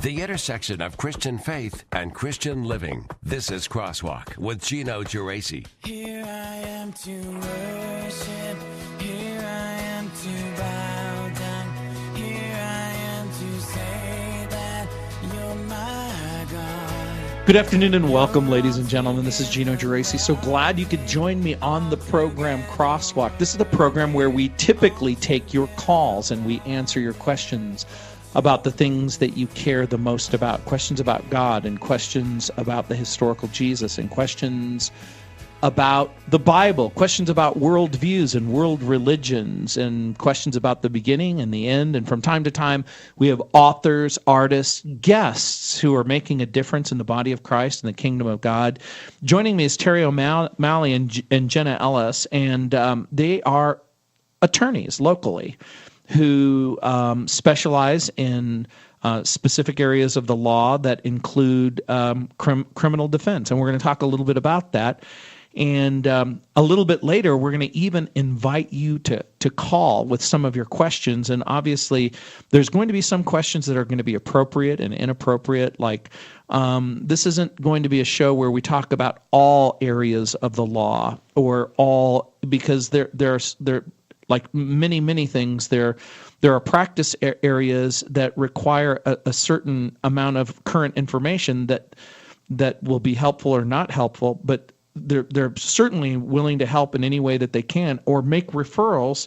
the intersection of Christian faith and Christian living. This is Crosswalk with Gino Geraci. Here I am to worship, here I am to bow down, here I am to say that you're my God. Good afternoon and welcome, ladies and gentlemen. This is Gino Geraci. So glad you could join me on the program Crosswalk. This is the program where we typically take your calls and we answer your questions about the things that you care the most about, questions about God and questions about the historical Jesus and questions about the Bible, questions about worldviews and world religions and questions about the beginning and the end. And from time to time, we have authors, artists, guests who are making a difference in the body of Christ and the kingdom of God. Joining me is Terry O'Malley and Jenna Ellis, and they are attorneys locally who specialize in specific areas of the law that include criminal defense. And we're going to talk a little bit about that. And a little bit later, we're going to even invite you to call with some of your questions. And obviously, there's going to be some questions that are going to be appropriate and inappropriate. Like, this isn't going to be a show where we talk about all areas of the law or all, because there's like many things, there are practice areas that require a certain amount of current information that will be helpful or not helpful, but they're certainly willing to help in any way that they can, or make referrals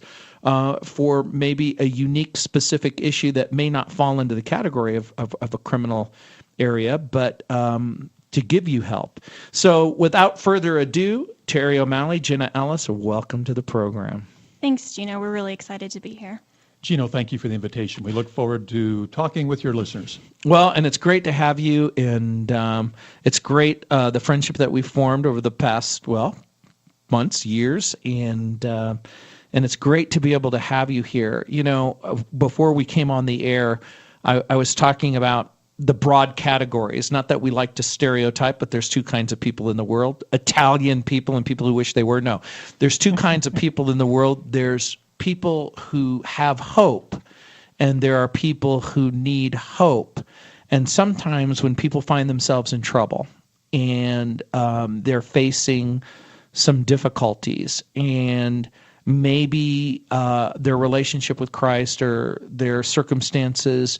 for maybe a unique specific issue that may not fall into the category of a criminal area, but to give you help. So without further ado, Terry O'Malley, Jenna Ellis, welcome to the program. Thanks, Gino. We're really excited to be here. Gino, thank you for the invitation. We look forward to talking with your listeners. Well, and it's great to have you, and it's great the friendship that we've formed over the past, months, years, and it's great to be able to have you here. You know, before we came on the air, I was talking about the broad categories. Not that we like to stereotype, but there's two kinds of people in the world: Italian people and people who wish they were. No, there's two kinds of people in the world. There's people who have hope, and there are people who need hope. And sometimes when people find themselves in trouble and they're facing some difficulties, and maybe their relationship with Christ or their circumstances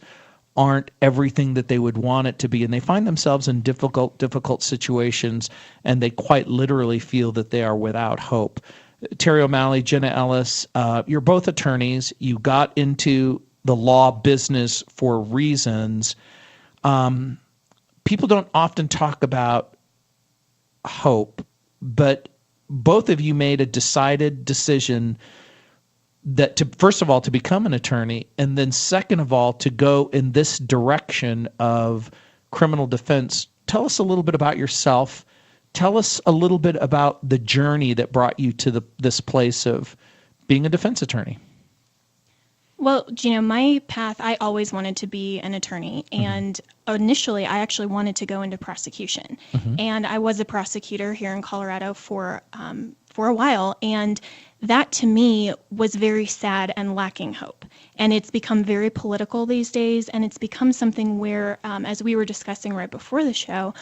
aren't everything that they would want it to be, and they find themselves in difficult situations, and they quite literally feel that they are without hope. Terry O'Malley, Jenna Ellis, you're both attorneys. You got into the law business for reasons. People don't often talk about hope, but both of you made a decided decision that first of all, to become an attorney, and then second of all, to go in this direction of criminal defense. Tell us a little bit about yourself. Tell us a little bit about the journey that brought you to this place of being a defense attorney. Well, Gino, my path, I always wanted to be an attorney. Mm-hmm. And initially, I actually wanted to go into prosecution. Mm-hmm. And I was a prosecutor here in Colorado for a while. And that, to me, was very sad and lacking hope. And it's become very political these days. And it's become something where, as we were discussing right before the show,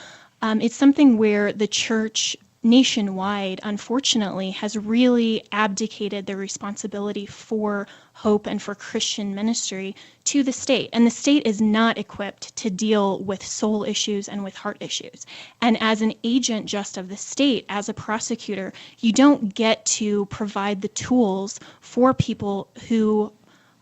it's something where the church nationwide, unfortunately, has really abdicated their responsibility for hope and for Christian ministry to the state. And the state is not equipped to deal with soul issues and with heart issues. And as an agent just of the state, as a prosecutor, you don't get to provide the tools for people who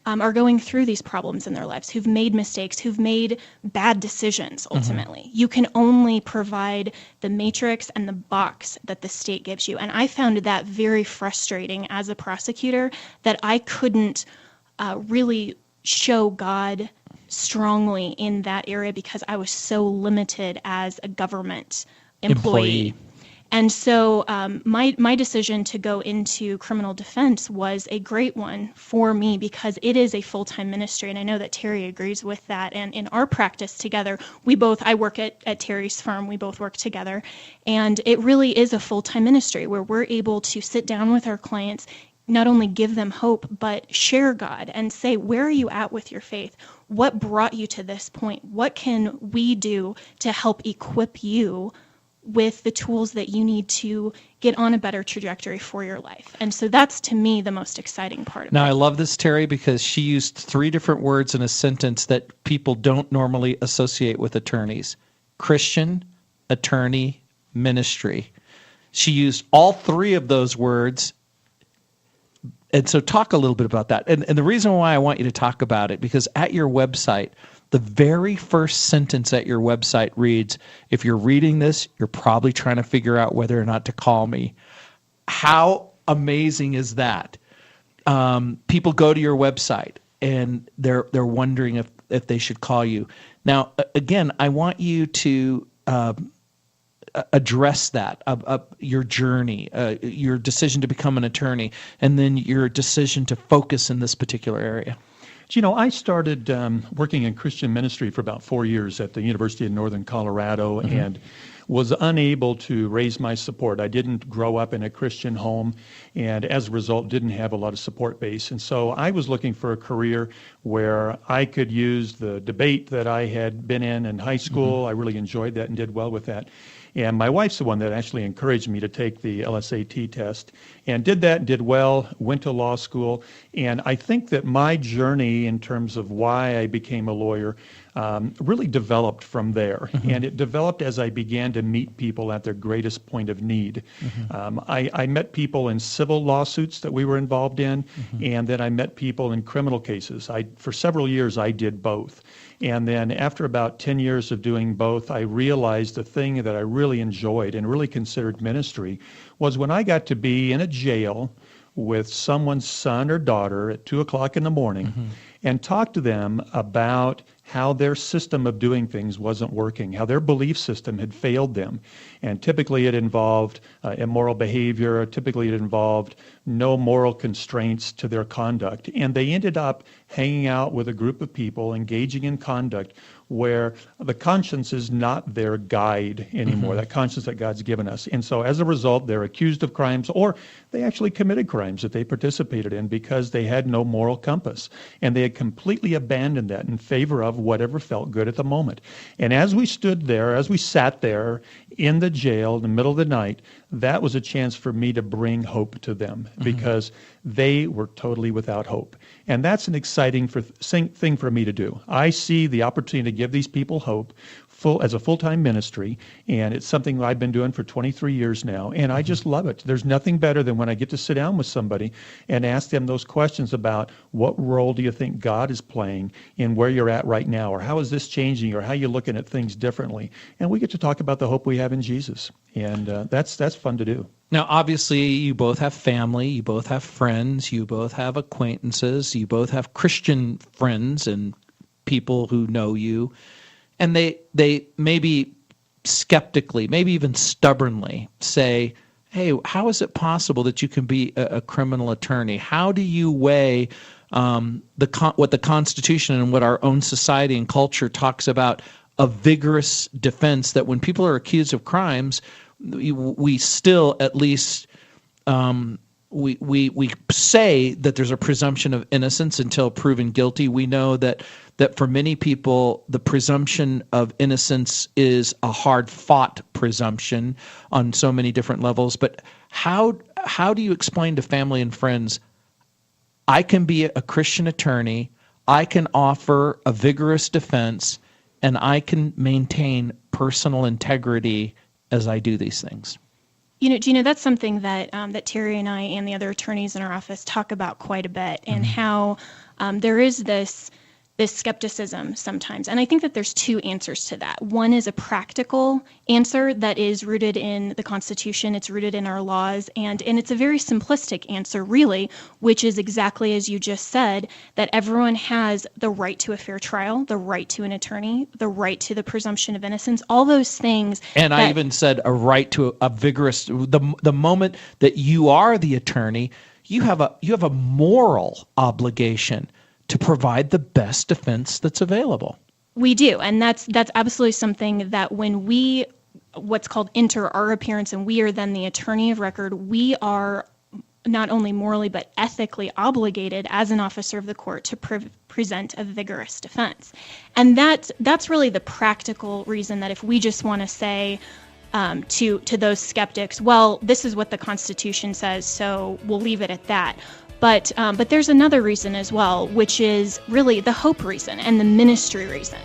are going through these problems in their lives, who've made mistakes, who've made bad decisions, ultimately. Mm-hmm. You can only provide the matrix and the box that the state gives you. And I found that very frustrating as a prosecutor, that I couldn't really show God strongly in that area because I was so limited as a government employee. And so my decision to go into criminal defense was a great one for me because it is a full-time ministry. And I know that Terry agrees with that. And in our practice together, I work at Terry's firm. We both work together. And it really is a full-time ministry where we're able to sit down with our clients, not only give them hope, but share God and say, where are you at with your faith? What brought you to this point? What can we do to help equip you with the tools that you need to get on a better trajectory for your life? And so that's, to me, the most exciting part of it. Now, I love this, Terry, because she used 3 different words in a sentence that people don't normally associate with attorneys: Christian, attorney, ministry. She used all 3 of those words. And so talk a little bit about that. And the reason why I want you to talk about it, because at your website, the very first sentence at your website reads, if you're reading this, you're probably trying to figure out whether or not to call me. How amazing is that? People go to your website and they're wondering if they should call you. Now, again, I want you to address that, your journey, your decision to become an attorney, and then your decision to focus in this particular area. Gino, I started working in Christian ministry for about 4 years at the University of Northern Colorado, and was unable to raise my support. I didn't grow up in a Christian home, and as a result didn't have a lot of support base. And so I was looking for a career where I could use the debate that I had been in high school. I really enjoyed that and did well with that. And my wife's the one that actually encouraged me to take the LSAT test, and did that, did well, went to law school. And I think that my journey in terms of why I became a lawyer really developed from there. And it developed as I began to meet people at their greatest point of need. I met people in civil lawsuits that we were involved in, and then I met people in criminal cases. For several years, I did both. And then after about 10 years of doing both, I realized the thing that I really enjoyed and really considered ministry was when I got to be in a jail with someone's son or daughter at 2 o'clock in the morning and talk to them about how their system of doing things wasn't working, how their belief system had failed them. And typically it involved immoral behavior, typically it involved no moral constraints to their conduct. And they ended up hanging out with a group of people, engaging in conduct where the conscience is not their guide anymore, that conscience that God's given us. And so as a result, they're accused of crimes, or they actually committed crimes that they participated in because they had no moral compass. And they had completely abandoned that in favor of whatever felt good at the moment. And as we stood there, as we sat there in the jail in the middle of the night, that was a chance for me to bring hope to them because they were totally without hope. And that's an exciting thing for me to do. I see the opportunity to give these people hope as a full-time ministry, and it's something I've been doing for 23 years now, and I just love it. There's nothing better than when I get to sit down with somebody and ask them those questions about what role do you think God is playing in where you're at right now, or how is this changing, or how you're looking at things differently. And we get to talk about the hope we have in Jesus, and that's fun to do. Now, obviously, you both have family, you both have friends, you both have acquaintances, you both have Christian friends and people who know you. And they maybe skeptically, maybe even stubbornly say, hey, how is it possible that you can be a criminal attorney? How do you weigh what the Constitution and what our own society and culture talks about, a vigorous defense, that when people are accused of crimes, we still at least we say that there's a presumption of innocence until proven guilty. We know that for many people, the presumption of innocence is a hard-fought presumption on so many different levels. But how do you explain to family and friends, I can be a Christian attorney, I can offer a vigorous defense, and I can maintain personal integrity as I do these things? You know, Gino, that's something that that Terry and I and the other attorneys in our office talk about quite a bit, and how there is this skepticism sometimes. And I think that there's 2 answers to that. One is a practical answer that is rooted in the Constitution, it's rooted in our laws, and it's a very simplistic answer, really, which is exactly as you just said, that everyone has the right to a fair trial, the right to an attorney, the right to the presumption of innocence, all those things. And I even said a right to a vigorous, the moment that you are the attorney, you have a moral obligation to provide the best defense that's available. We do, and that's absolutely something that when we, what's called enter our appearance, and we are then the attorney of record, we are not only morally but ethically obligated as an officer of the court to present a vigorous defense. And that's really the practical reason that if we just want to say to those skeptics, well, this is what the Constitution says, so we'll leave it at that. But there's another reason as well, which is really the hope reason and the ministry reason.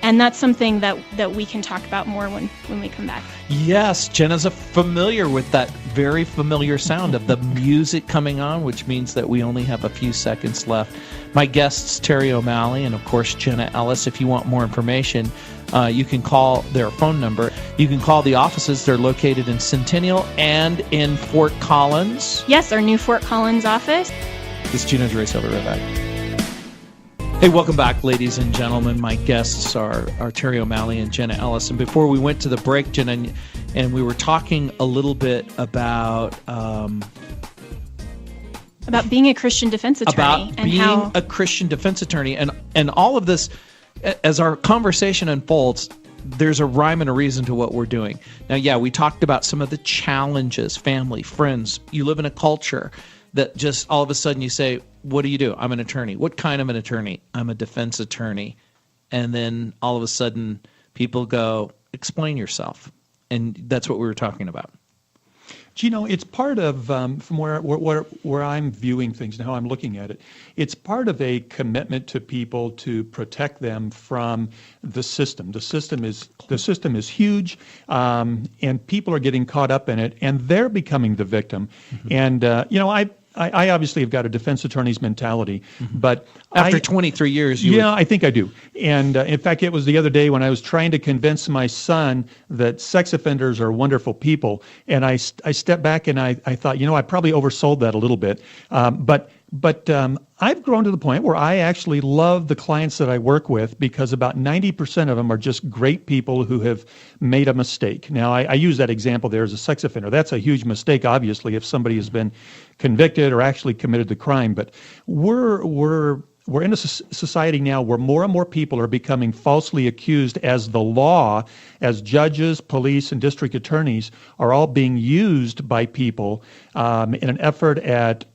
And that's something that we can talk about more when we come back. Yes, Jenna's familiar with that very familiar sound of the music coming on, which means that we only have a few seconds left. My guests, Terry O'Malley and, of course, Jenna Ellis. If you want more information, you can call their phone number. You can call the offices. They're located in Centennial and in Fort Collins. Yes, our new Fort Collins office. This is Gino Geraci. I'll be right back. Hey, welcome back, ladies and gentlemen. My guests are Terry O'Malley and Jenna Ellis. And before we went to the break, Jenna, and we were talking a little bit about being a Christian defense attorney. A Christian defense attorney. And all of this, as our conversation unfolds, there's a rhyme and a reason to what we're doing. Now, yeah, we talked about some of the challenges, family, friends. You live in a culture that just all of a sudden you say, what do you do? I'm an attorney. What kind of an attorney? I'm a defense attorney. And then all of a sudden people go, explain yourself. And that's what we were talking about. Gino, it's part of, from where I'm viewing things and how I'm looking at it, it's part of a commitment to people to protect them from the system. The system is huge, and people are getting caught up in it, and they're becoming the victim. Mm-hmm. And, I obviously have got a defense attorney's mentality, but after 23 years, I think I do. And in fact, it was the other day when I was trying to convince my son that sex offenders are wonderful people, and I stepped back and I thought, I probably oversold that a little bit, but I've grown to the point where I actually love the clients that I work with because about 90% of them are just great people who have made a mistake. Now, I use that example there as a sex offender. That's a huge mistake, obviously, if somebody has been convicted or actually committed the crime. But we're in a society now where more and more people are becoming falsely accused as the law, as judges, police, and district attorneys are all being used by people in an effort at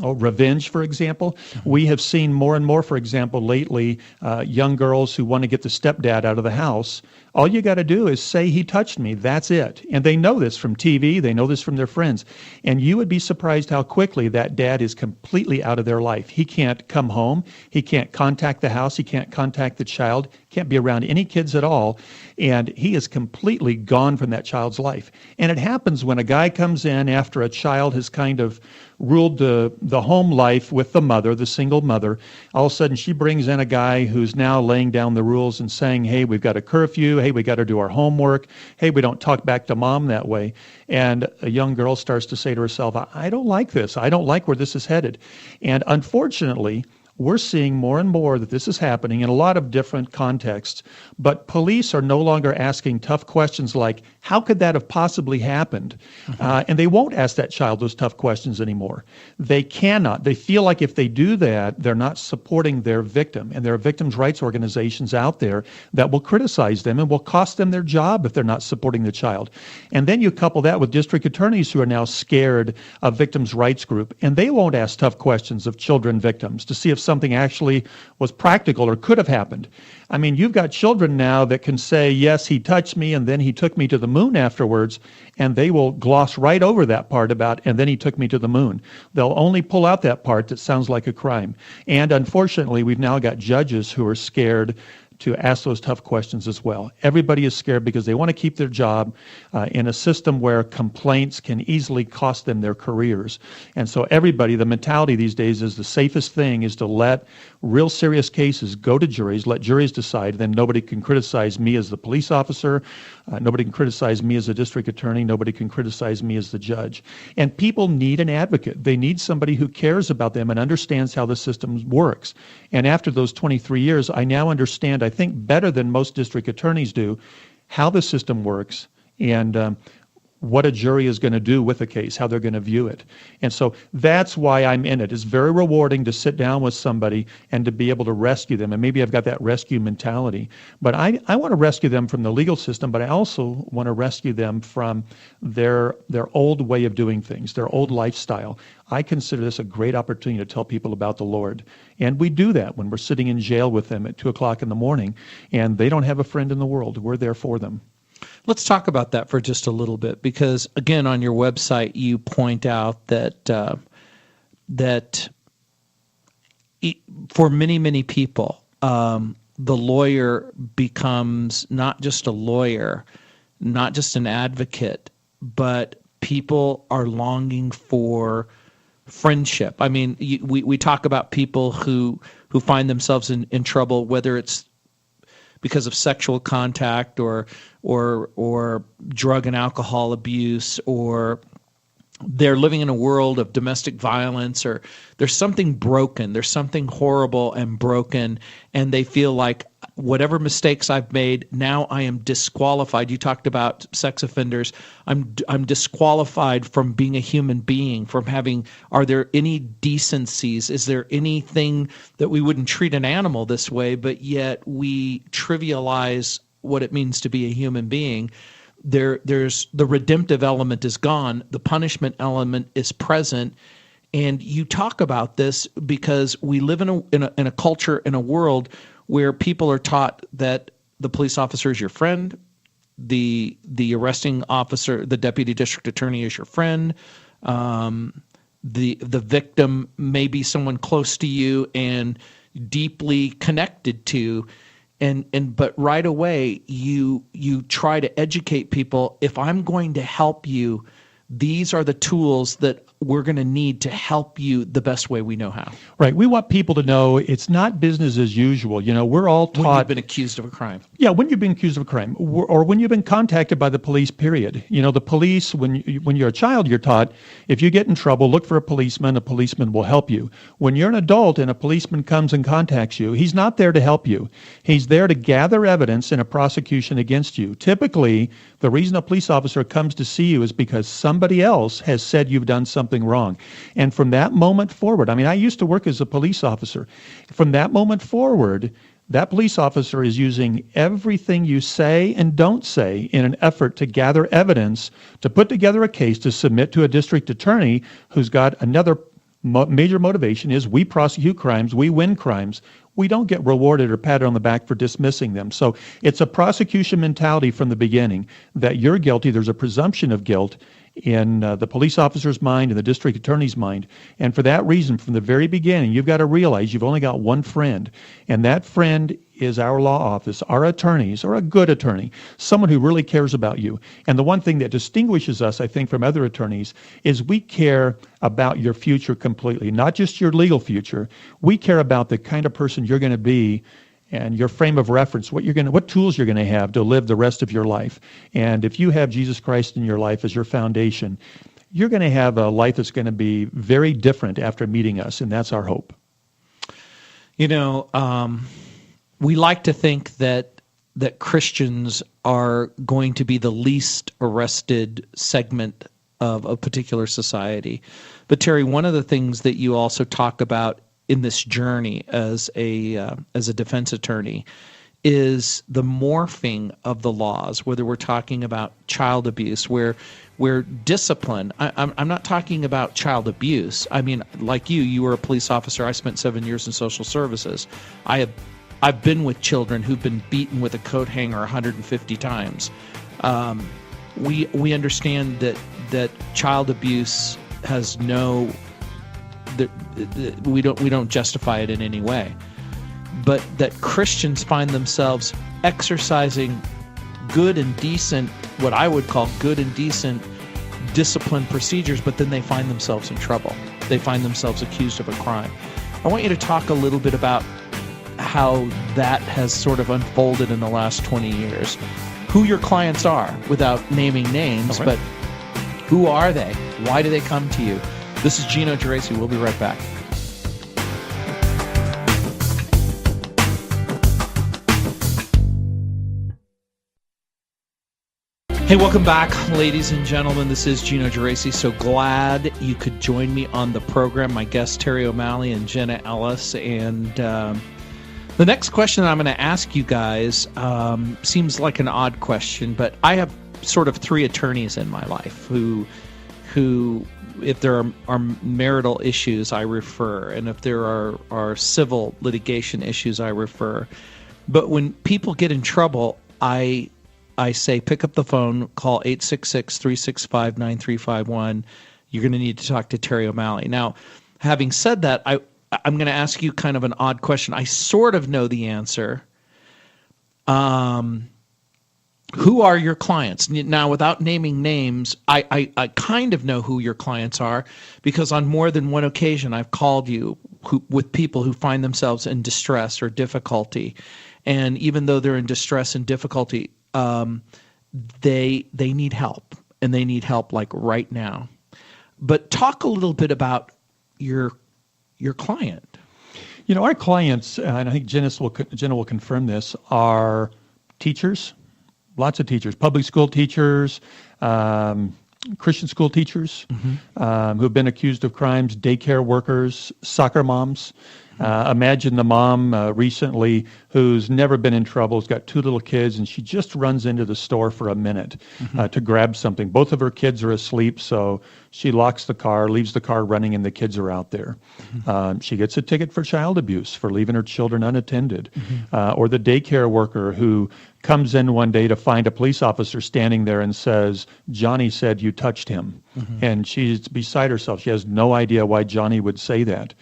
revenge, for example. We have seen more and more, for example, lately, young girls who want to get the stepdad out of the house. All you got to do is say he touched me. That's it. And they know this from TV. They know this from their friends. And you would be surprised how quickly that dad is completely out of their life. He can't come home. He can't contact the house. He can't contact the child. Can't be around any kids at all. And he is completely gone from that child's life. And it happens when a guy comes in after a child has kind of ruled the home life with the mother, the single mother. All of a sudden, she brings in a guy who's now laying down the rules and saying, hey, we've got a curfew. Hey, we got to do our homework. Hey, we don't talk back to mom that way. And a young girl starts to say to herself, I don't like this. I don't like where this is headed. And unfortunately, we're seeing more and more that this is happening in a lot of different contexts, but police are no longer asking tough questions like, how could that have possibly happened? And they won't ask that child those tough questions anymore. They cannot. They feel like if they do that, they're not supporting their victim. And there are victims' rights organizations out there that will criticize them and will cost them their job if they're not supporting the child. And then you couple that with district attorneys who are now scared of victims' rights group, and they won't ask tough questions of children victims to see if something actually was practical or could have happened. I mean, you've got children now that can say, yes, he touched me, and then he took me to the moon afterwards, and they will gloss right over that part about, and then he took me to the moon. They'll only pull out that part that sounds like a crime. And unfortunately, we've now got judges who are scared to ask those tough questions as well. Everybody is scared because they want to keep their job in a system where complaints can easily cost them their careers. And so everybody, the mentality these days is the safest thing is to let real serious cases go to juries, let juries decide, then nobody can criticize me as the police officer, nobody can criticize me as a district attorney, nobody can criticize me as the judge. And people need an advocate. They need somebody who cares about them and understands how the system works. And after those 23 years, I now understand, I think better than most district attorneys do, how the system works and what a jury is going to do with a case, how they're going to view it. And so that's why I'm in it. It's very rewarding to sit down with somebody and to be able to rescue them. And maybe I've got that rescue mentality. But I want to rescue them from the legal system, but I also want to rescue them from their old way of doing things, their old lifestyle. I consider this a great opportunity to tell people about the Lord. And we do that when we're sitting in jail with them at 2 o'clock in the morning, and they don't have a friend in the world. We're there for them. Let's talk about that for just a little bit, because again, on your website, you point out that for many, many people, the lawyer becomes not just a lawyer, not just an advocate, but people are longing for friendship. I mean, we talk about people who find themselves in trouble, whether it's because of sexual contact or drug and alcohol abuse, or they're living in a world of domestic violence, or there's something broken, there's something horrible and broken, and they feel like whatever mistakes I've made, now I am disqualified. You talked about sex offenders. I'm disqualified from being a human being, from having, are there any decencies? Is there anything that we wouldn't treat an animal this way, but yet we trivialize what it means to be a human being? There's the redemptive element is gone. The punishment element is present. And you talk about this because we live in a culture, in a world where people are taught that the police officer is your friend, the arresting officer, the deputy district attorney is your friend, the victim may be someone close to you and deeply connected to, but right away you try to educate people. If I'm going to help you, these are the tools that we're going to need to help you the best way we know how. Right. We want people to know it's not business as usual. You know, we're all taught. When you've been accused of a crime. Yeah, when you've been accused of a crime, or when you've been contacted by the police, period. You know, the police, when you're a child, you're taught, if you get in trouble, look for a policeman will help you. When you're an adult and a policeman comes and contacts you, he's not there to help you. He's there to gather evidence in a prosecution against you. Typically, the reason a police officer comes to see you is because somebody else has said you've done something wrong. And from that moment forward, I mean, I used to work as a police officer. From that moment forward, that police officer is using everything you say and don't say in an effort to gather evidence, to put together a case to submit to a district attorney who's got another major motivation is we prosecute crimes, we win crimes. We don't get rewarded or patted on the back for dismissing them. So it's a prosecution mentality from the beginning that you're guilty. There's a presumption of guilt in the police officer's mind and the district attorney's mind. And for that reason, from the very beginning, you've got to realize you've only got one friend. And that friend is our law office, our attorneys, or a good attorney, someone who really cares about you. And the one thing that distinguishes us, I think, from other attorneys is we care about your future completely, not just your legal future. We care about the kind of person you're going to be and your frame of reference, what tools you're going to have to live the rest of your life. And if you have Jesus Christ in your life as your foundation, you're going to have a life that's going to be very different after meeting us, and that's our hope. You know, we like to think that Christians are going to be the least arrested segment of a particular society. But Terry, one of the things that you also talk about in this journey as a defense attorney is the morphing of the laws, whether we're talking about child abuse, where discipline, I'm not talking about child abuse. I mean, like you were a police officer. I spent 7 years in social services. I've been with children who've been beaten with a coat hanger 150 times. We understand that child abuse has no, we don't justify it in any way, but that Christians find themselves exercising good and decent, what I would call good and decent discipline procedures, but then they find themselves in trouble. They find themselves accused of a crime. I want you to talk a little bit about how that has sort of unfolded in the last 20 years. Who your clients are, without naming names, Okay. but who are they? Why do they come to you? This is Gino Geraci. We'll be right back. Hey, welcome back, ladies and gentlemen. This is Gino Geraci. So glad you could join me on the program. My guests, Terry O'Malley and Jenna Ellis. And the next question I'm going to ask you guys seems like an odd question, but I have sort of three attorneys in my life who if there are marital issues, I refer. And if there are civil litigation issues, I refer. But when people get in trouble, I say, pick up the phone, call 866-365-9351. You're going to need to talk to Terry O'Malley. Now, having said that, I'm going to ask you kind of an odd question. I sort of know the answer. Who are your clients? Now, without naming names, I kind of know who your clients are because on more than one occasion I've called you with people who find themselves in distress or difficulty. And even though they're in distress and difficulty, they need help, and they need help like right now. But talk a little bit about your client. You know, our clients, and I think Jenna will confirm this, are teachers, lots of teachers, public school teachers, Christian school teachers who've been accused of crimes, daycare workers, soccer moms. Imagine the mom recently who's never been in trouble, has got two little kids, and she just runs into the store for a minute to grab something. Both of her kids are asleep, so she locks the car, leaves the car running, and the kids are out there. She gets a ticket for child abuse for leaving her children unattended. Or the daycare worker who comes in one day to find a police officer standing there and says, Johnny said you touched him. And she's beside herself. She has no idea why Johnny would say that.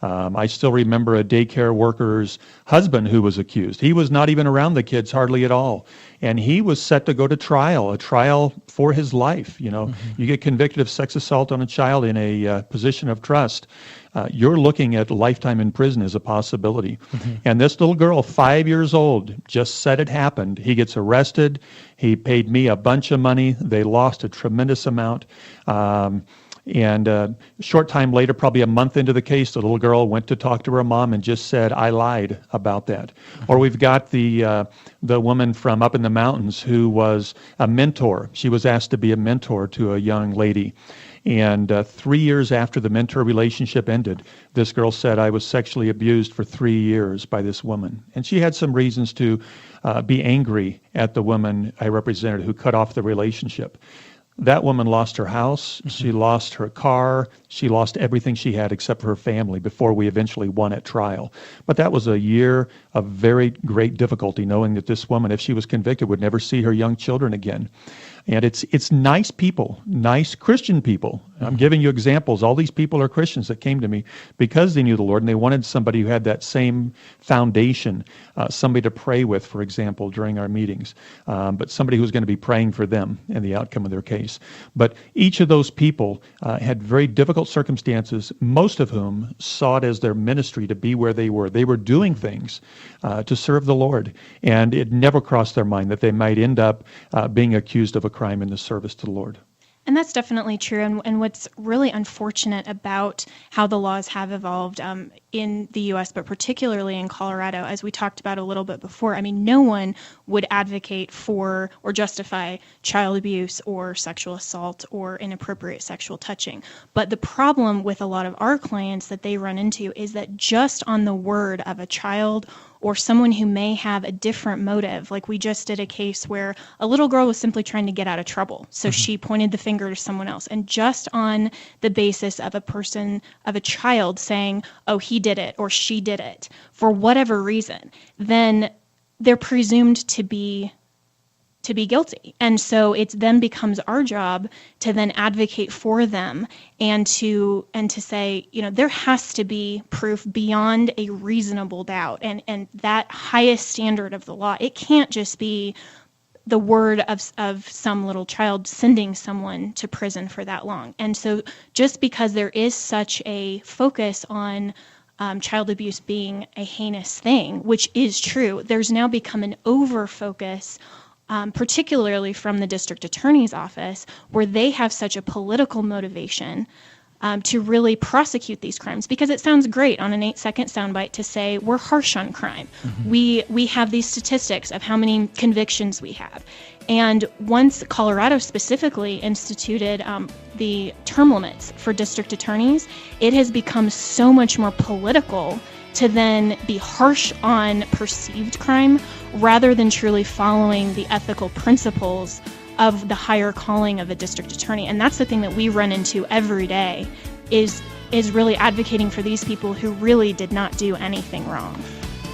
I still remember a daycare worker's husband who was accused. He was not even around the kids hardly at all. And he was set to go to trial, a trial for his life. You know, you get convicted of sex assault on a child in a position of trust. You're looking at lifetime in prison as a possibility. And this little girl, 5 years old, just said it happened. He gets arrested. He paid me a bunch of money. They lost a tremendous amount. And a short time later, probably a month into the case, the little girl went to talk to her mom and just said, I lied about that. Or we've got the woman from up in the mountains who was a mentor. She was asked to be a mentor to a young lady. And 3 years after the mentor relationship ended, this girl said, I was sexually abused for 3 years by this woman. And she had some reasons to be angry at the woman I represented who cut off the relationship. That woman lost her house, she lost her car, she lost everything she had except for her family before we eventually won at trial. But that was a year of very great difficulty, knowing that this woman, if she was convicted, would never see her young children again. And it's nice people, nice Christian people. I'm giving you examples. All these people are Christians that came to me because they knew the Lord, and they wanted somebody who had that same foundation, somebody to pray with, for example, during our meetings, but somebody who's going to be praying for them and the outcome of their case. But each of those people had very difficult circumstances, most of whom saw it as their ministry to be where they were. They were doing things to serve the Lord, and it never crossed their mind that they might end up being accused of a crime in the service to the Lord. And that's definitely true. And what's really unfortunate about how the laws have evolved in the U.S., but particularly in Colorado, as we talked about a little bit before, I mean, no one would advocate for or justify child abuse or sexual assault or inappropriate sexual touching. But the problem with a lot of our clients that they run into is that just on the word of a child or someone who may have a different motive. Like we just did a case where a little girl was simply trying to get out of trouble. So she pointed the finger to someone else. And just on the basis of a child saying, oh, he did it or she did it for whatever reason, then they're presumed to be guilty. And so it then becomes our job to then advocate for them and to say, you know, there has to be proof beyond a reasonable doubt. And that highest standard of the law, it can't just be the word of some little child sending someone to prison for that long. And so just because there is such a focus on child abuse being a heinous thing, which is true, there's now become an over-focus particularly from the district attorney's office, where they have such a political motivation to really prosecute these crimes, because it sounds great on an 8-second soundbite to say we're harsh on crime. We have these statistics of how many convictions we have. And once Colorado specifically instituted the term limits for district attorneys, it has become so much more political to then be harsh on perceived crime rather than truly following the ethical principles of the higher calling of a district attorney. And that's the thing that we run into every day, is really advocating for these people who really did not do anything wrong.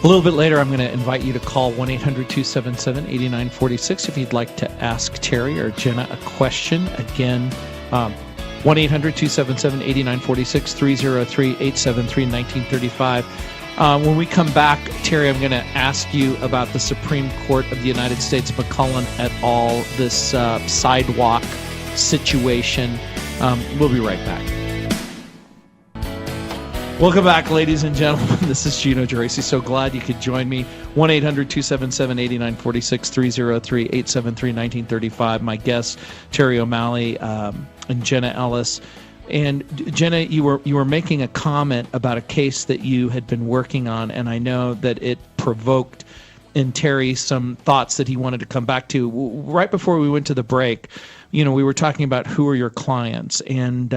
A little bit later, I'm going to invite you to call 1-800-277-8946 if you'd like to ask Terry or Jenna a question. Again, 1-800-277-8946, 303-873-1935. When we come back, Terry, I'm going to ask you about the Supreme Court of the United States, McCullen et al., this sidewalk situation. We'll be right back. Welcome back, ladies and gentlemen. This is Gino Geraci. So glad you could join me. 1-800-277-8946, 303-873-1935. My guests, Terry O'Malley and Jenna Ellis. And Jenna, you were making a comment about a case that you had been working on, and I know that it provoked in Terry some thoughts that he wanted to come back to. Right before we went to the break, we were talking about who are your clients, and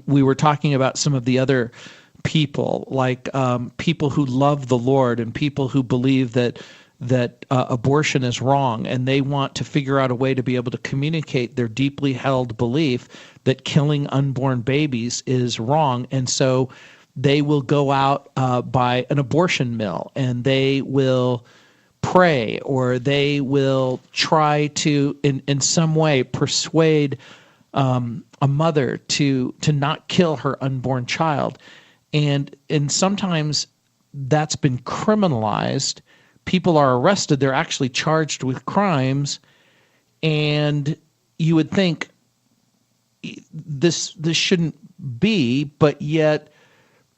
we were talking about some of the other people, like people who love the Lord and people who believe that abortion is wrong, and they want to figure out a way to be able to communicate their deeply held belief that killing unborn babies is wrong. And so they will go out by an abortion mill, and they will pray, or they will try to, in some way, persuade a mother to not kill her unborn child. And sometimes that's been criminalized. People are arrested. They're actually charged with crimes. And you would think this shouldn't be, but yet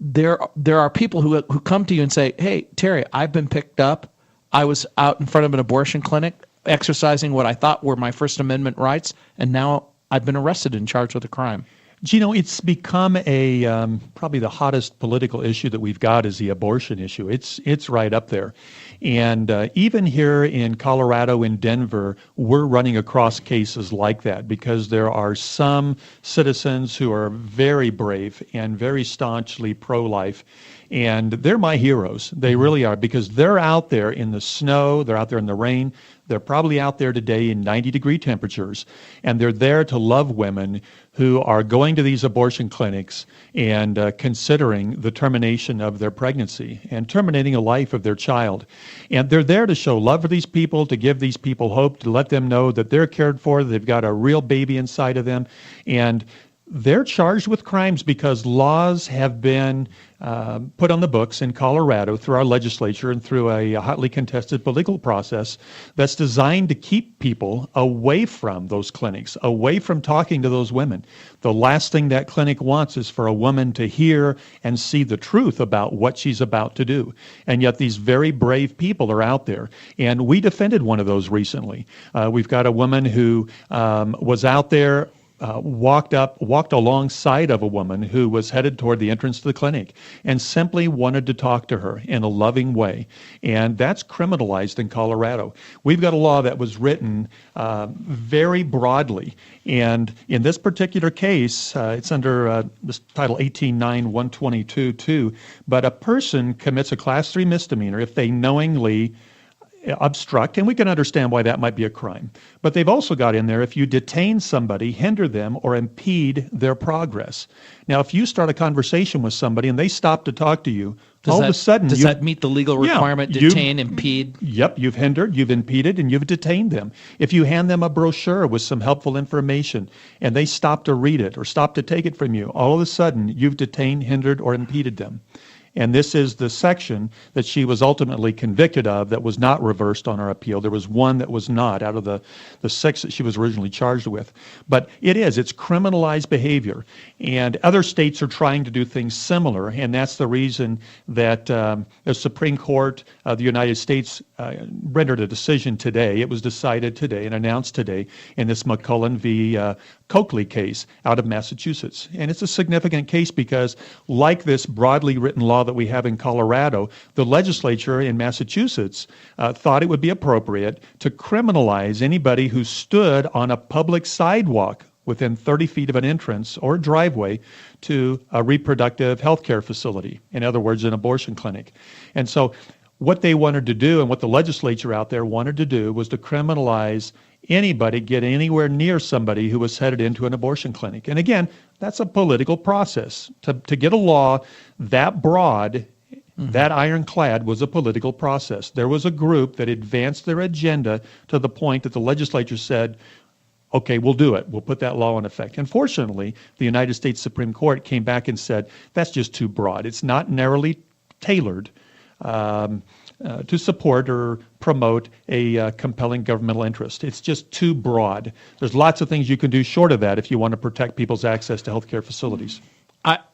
there are people who come to you and say, "Hey, Terry, I've been picked up. I was out in front of an abortion clinic exercising what I thought were my First Amendment rights, and now I've been arrested and charged with a crime." Gino, it's become a probably the hottest political issue that we've got is the abortion issue. It's right up there. And even here in Colorado, in Denver, we're running across cases like that because there are some citizens who are very brave and very staunchly pro-life. And they're my heroes. They really are, because they're out there in the snow, they're out there in the rain, they're probably out there today in 90-degree temperatures, and they're there to love women who are going to these abortion clinics and considering the termination of their pregnancy and terminating a life of their child. And they're there to show love for these people, to give these people hope, to let them know that they're cared for, that they've got a real baby inside of them. And they're charged with crimes because laws have been put on the books in Colorado through our legislature and through a hotly contested political process that's designed to keep people away from those clinics, away from talking to those women. The last thing that clinic wants is for a woman to hear and see the truth about what she's about to do. And yet these very brave people are out there. And we defended one of those recently. We've got a woman who was out there, walked alongside of a woman who was headed toward the entrance to the clinic and simply wanted to talk to her in a loving way. And that's criminalized in Colorado. We've got a law that was written very broadly. And in this particular case, it's under this Title 18-9-122-2, but a person commits a Class 3 misdemeanor if they knowingly obstruct, and we can understand why that might be a crime. But they've also got in there, if you detain somebody, hinder them, or impede their progress. Now, if you start a conversation with somebody and they stop to talk to you, all of a sudden... Does that meet the legal requirement, detain, impede? Yep, you've hindered, you've impeded, and you've detained them. If you hand them a brochure with some helpful information and they stop to read it or stop to take it from you, all of a sudden you've detained, hindered, or impeded them. And this is the section that she was ultimately convicted of that was not reversed on our appeal. There was one that was not out of the 6 that she was originally charged with. But it's criminalized behavior. And other states are trying to do things similar, and that's the reason that the Supreme Court of the United States rendered a decision today. It was decided today and announced today in this McCullen v. Coakley case out of Massachusetts. And it's a significant case because, like this broadly written law that we have in Colorado, the legislature in Massachusetts thought it would be appropriate to criminalize anybody who stood on a public sidewalk within 30 feet of an entrance or driveway to a reproductive health care facility, in other words, an abortion clinic. And so what they wanted to do and what the legislature out there wanted to do was to criminalize anybody get anywhere near somebody who was headed into an abortion clinic. And again, that's a political process. To get a law that broad, that ironclad, was a political process. There was a group that advanced their agenda to the point that the legislature said, okay, we'll do it. We'll put that law in effect. Unfortunately, the United States Supreme Court came back and said, that's just too broad. It's not narrowly tailored to support or promote a compelling governmental interest. It's just too broad. There's lots of things you can do short of that if you want to protect people's access to healthcare facilities.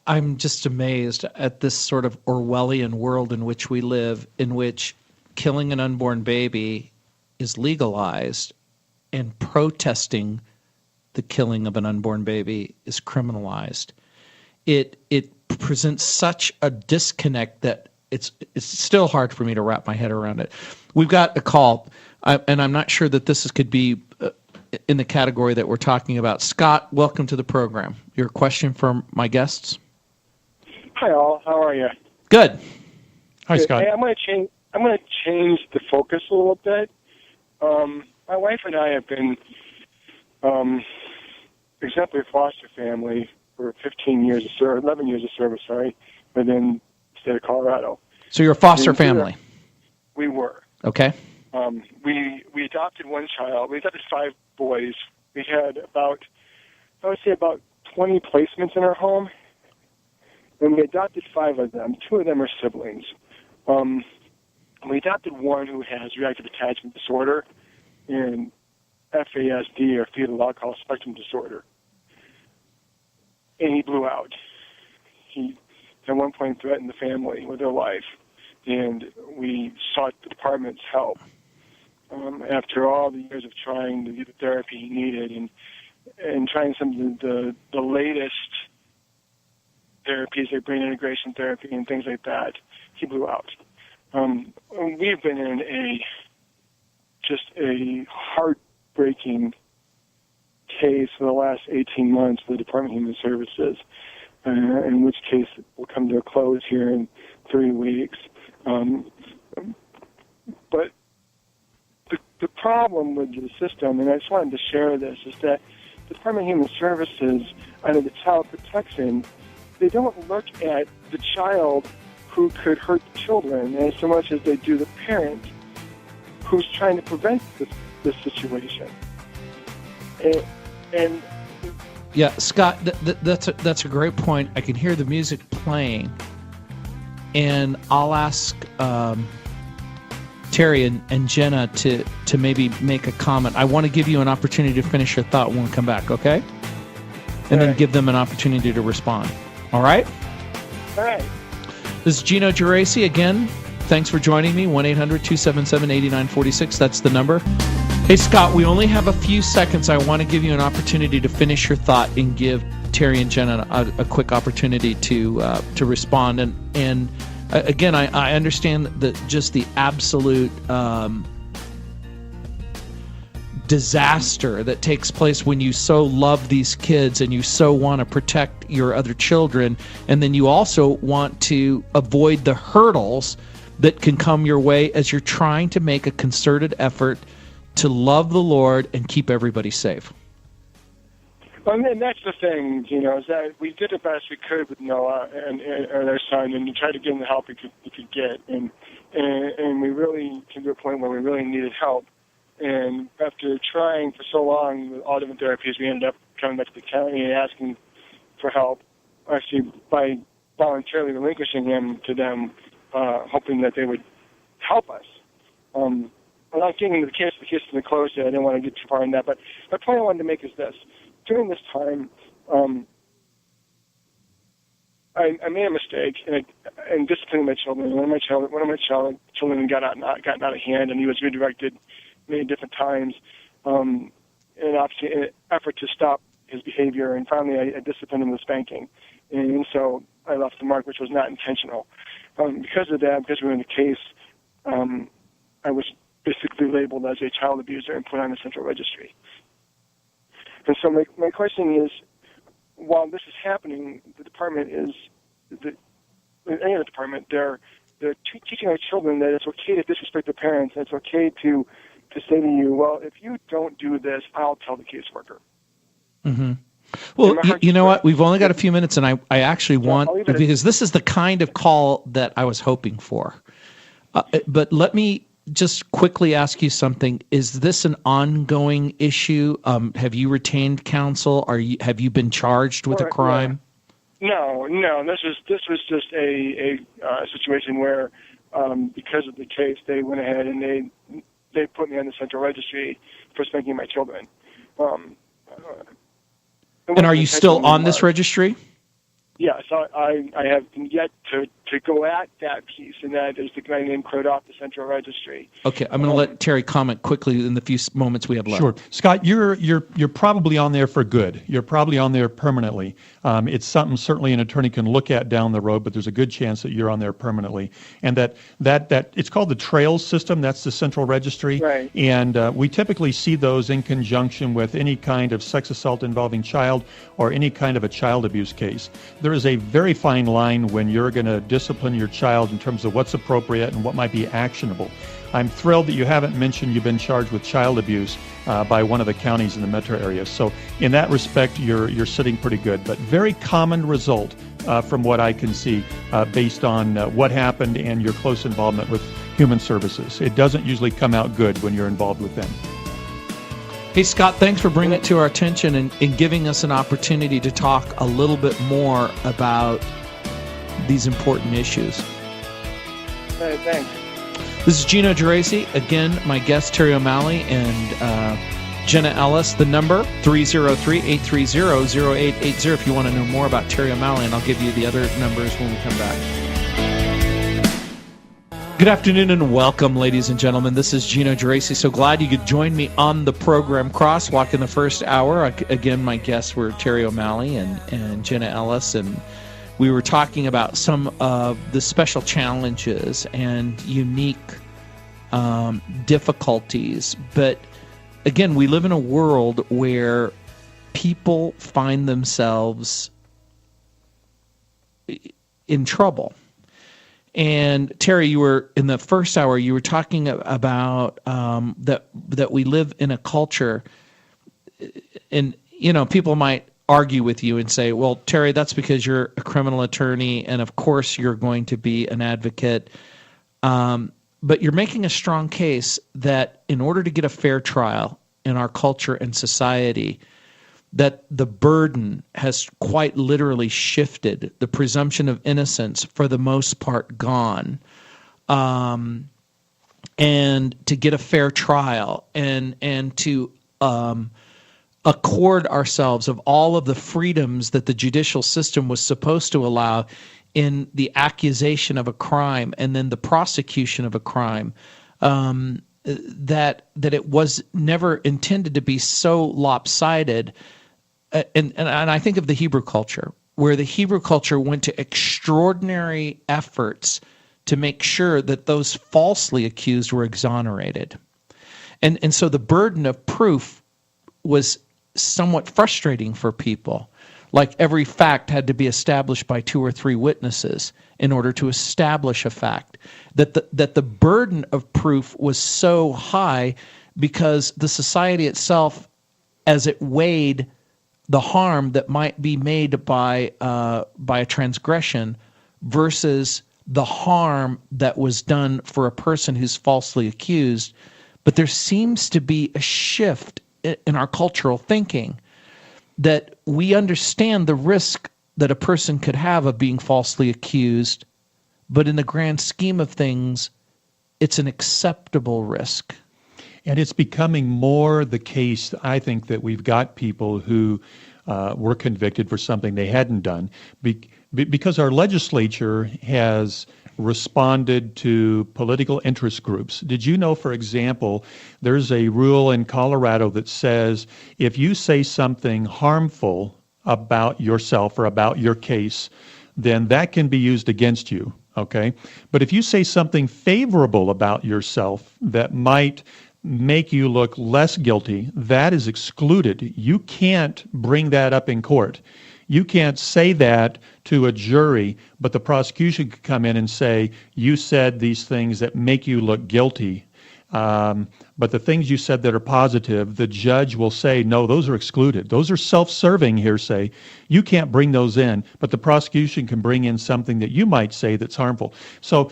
I'm just amazed at this sort of Orwellian world in which we live, in which killing an unborn baby is legalized and protesting the killing of an unborn baby is criminalized. It presents such a disconnect that it's still hard for me to wrap my head around it. We've got a call, and I'm not sure that this could be in the category that we're talking about. Scott, welcome to the program. Your question for my guests? Hi, all. How are you? Good. Hi, Scott. Hey, I'm going to change the focus a little bit. My wife and I have been exemplary foster family for 11 years of service, within the state of Colorado. So you're a foster family? We were. Okay. We adopted one child. We adopted 5 boys. We had about 20 placements in our home, and we adopted 5 of them. 2 of them are siblings. We adopted one who has reactive attachment disorder and FASD, or fetal alcohol spectrum disorder. And he blew out. He at one point threatened the family with their life, and we sought the department's help. After all the years of trying to get the therapy he needed and trying some of the latest therapies, like brain integration therapy and things like that, he blew out. We've been in just a heartbreaking case for the last 18 months for the Department of Human Services, in which case will come to a close here in 3 weeks. But the problem with the system, and I just wanted to share this, is that the Department of Human Services, under the Child Protection, they don't look at the child who could hurt the children as so much as they do the parent who's trying to prevent this situation. And yeah, Scott, that's a great point. I can hear the music playing, and I'll ask Terry and Jenna to maybe make a comment. I want to give you an opportunity to finish your thought when we come back, okay? And then give them an opportunity to respond. All right? All right. This is Gino Geraci again. Thanks for joining me. 1-800-277-8946. That's the number. Hey, Scott, we only have a few seconds. I want to give you an opportunity to finish your thought and give Terry and Jenna a quick opportunity to respond. And again, I understand that just the absolute disaster that takes place when you so love these kids and you so want to protect your other children, and then you also want to avoid the hurdles that can come your way as you're trying to make a concerted effort to love the Lord and keep everybody safe. And that's the thing, is that we did the best we could with Noah and their son, and we tried to give him the help we could get, and we really came to a point where we really needed help. And after trying for so long with all different therapies, we ended up coming back to the county and asking for help, actually by voluntarily relinquishing him to them, hoping that they would help us. I'm not getting into the case in the close yet. I didn't want to get too far in that, but the point I wanted to make is this. During this time, I made a mistake in disciplining my children. One of my children got out of hand, and he was redirected many different times in an effort to stop his behavior, and finally I disciplined him with spanking. And so I left the mark, which was not intentional. Because of that, because we were in the case, I was basically labeled as a child abuser and put on the central registry. And so my question is, while this is happening, the department is, any other department, they're teaching our children that it's okay to disrespect their parents, and it's okay to say to you, well, if you don't do this, I'll tell the caseworker. Mm-hmm. Well, you know what? We've only got a few minutes, and I actually want, because this is the kind of call that I was hoping for. But let me just quickly ask you something. Is this an ongoing issue? Have you retained counsel? Have you been charged with a crime? No. This was just a situation where, because of the case, they went ahead and they put me on the central registry for spanking my children. And are you still on this registry? Yes, I have yet to go at that piece, and that is to get my name cleared off the central registry. Okay, I'm going to let Terry comment quickly in the few moments we have left. Sure, Scott, you're probably on there for good. You're probably on there permanently. It's something certainly an attorney can look at down the road, but there's a good chance that you're on there permanently. And that it's called the Trails system. That's the central registry. Right. And we typically see those in conjunction with any kind of sex assault involving child or any kind of a child abuse case. There is a very fine line when you're going to discipline your child in terms of what's appropriate and what might be actionable. I'm thrilled that you haven't mentioned you've been charged with child abuse by one of the counties in the metro area. So in that respect, you're sitting pretty good. But very common result from what I can see based on what happened and your close involvement with Human Services. It doesn't usually come out good when you're involved with them. Hey, Scott, thanks for bringing it to our attention and giving us an opportunity to talk a little bit more about these important issues. Hey, thanks. This is Gino Geraci. Again, my guest, Terry O'Malley, and Jenna Ellis. The number, 303-830-0880 if you want to know more about Terry O'Malley, and I'll give you the other numbers when we come back. Good afternoon and welcome, ladies and gentlemen. This is Gino Geraci. So glad you could join me on the program Crosswalk in the first hour. Again, my guests were Terry O'Malley and Jenna Ellis, and we were talking about some of the special challenges and unique difficulties. But again, we live in a world where people find themselves in trouble. And Terry, you were in the first hour. You were talking about that we live in a culture, and people might argue with you and say, "Well, Terry, that's because you're a criminal attorney, and of course you're going to be an advocate." But you're making a strong case that in order to get a fair trial in our culture and society, that the burden has quite literally shifted, the presumption of innocence for the most part gone, and to get a fair trial and to accord ourselves of all of the freedoms that the judicial system was supposed to allow in the accusation of a crime and then the prosecution of a crime, that it was never intended to be so lopsided. And I think of the Hebrew culture, where the Hebrew culture went to extraordinary efforts to make sure that those falsely accused were exonerated. And so the burden of proof was somewhat frustrating for people. Like every fact had to be established by 2 or 3 witnesses in order to establish a fact. That the burden of proof was so high because the society itself, as it weighed the harm that might be made by a transgression versus the harm that was done for a person who's falsely accused. But there seems to be a shift in our cultural thinking that we understand the risk that a person could have of being falsely accused, but in the grand scheme of things, it's an acceptable risk. And it's becoming more the case, I think, that we've got people who were convicted for something they hadn't done because our legislature has responded to political interest groups. Did you know, for example, there's a rule in Colorado that says if you say something harmful about yourself or about your case, then that can be used against you, okay? But if you say something favorable about yourself that might make you look less guilty, that is excluded. You can't bring that up in court. You can't say that to a jury, but the prosecution could come in and say, you said these things that make you look guilty, but the things you said that are positive, the judge will say, no, those are excluded. Those are self-serving hearsay. You can't bring those in, but the prosecution can bring in something that you might say that's harmful. So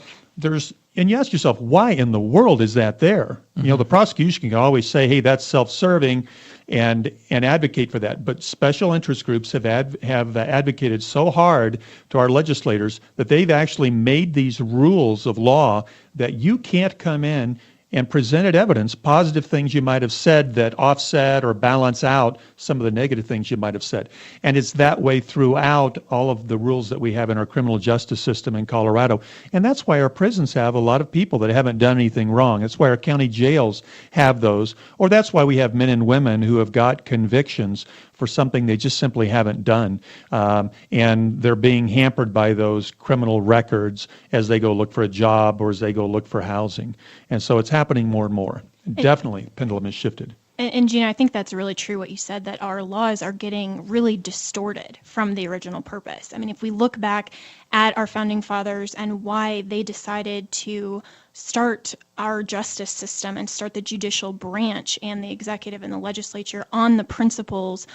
and you ask yourself, why in the world is that there? Mm-hmm. You know, the prosecution can always say, hey, that's self-serving, and advocate for that. But special interest groups have advocated so hard to our legislators that they've actually made these rules of law that you can't come in and presented evidence, positive things you might have said that offset or balance out some of the negative things you might have said. And it's that way throughout all of the rules that we have in our criminal justice system in Colorado. And that's why our prisons have a lot of people that haven't done anything wrong. That's why our county jails have those. Or that's why we have men and women who have got convictions for something they just simply haven't done. And they're being hampered by those criminal records as they go look for a job or as they go look for housing. And so it's happening more and more. Definitely, pendulum has shifted. And Gina, I think that's really true what you said, that our laws are getting really distorted from the original purpose. I mean, if we look back at our founding fathers and why they decided to start our justice system and start the judicial branch and the executive and the legislature on the principles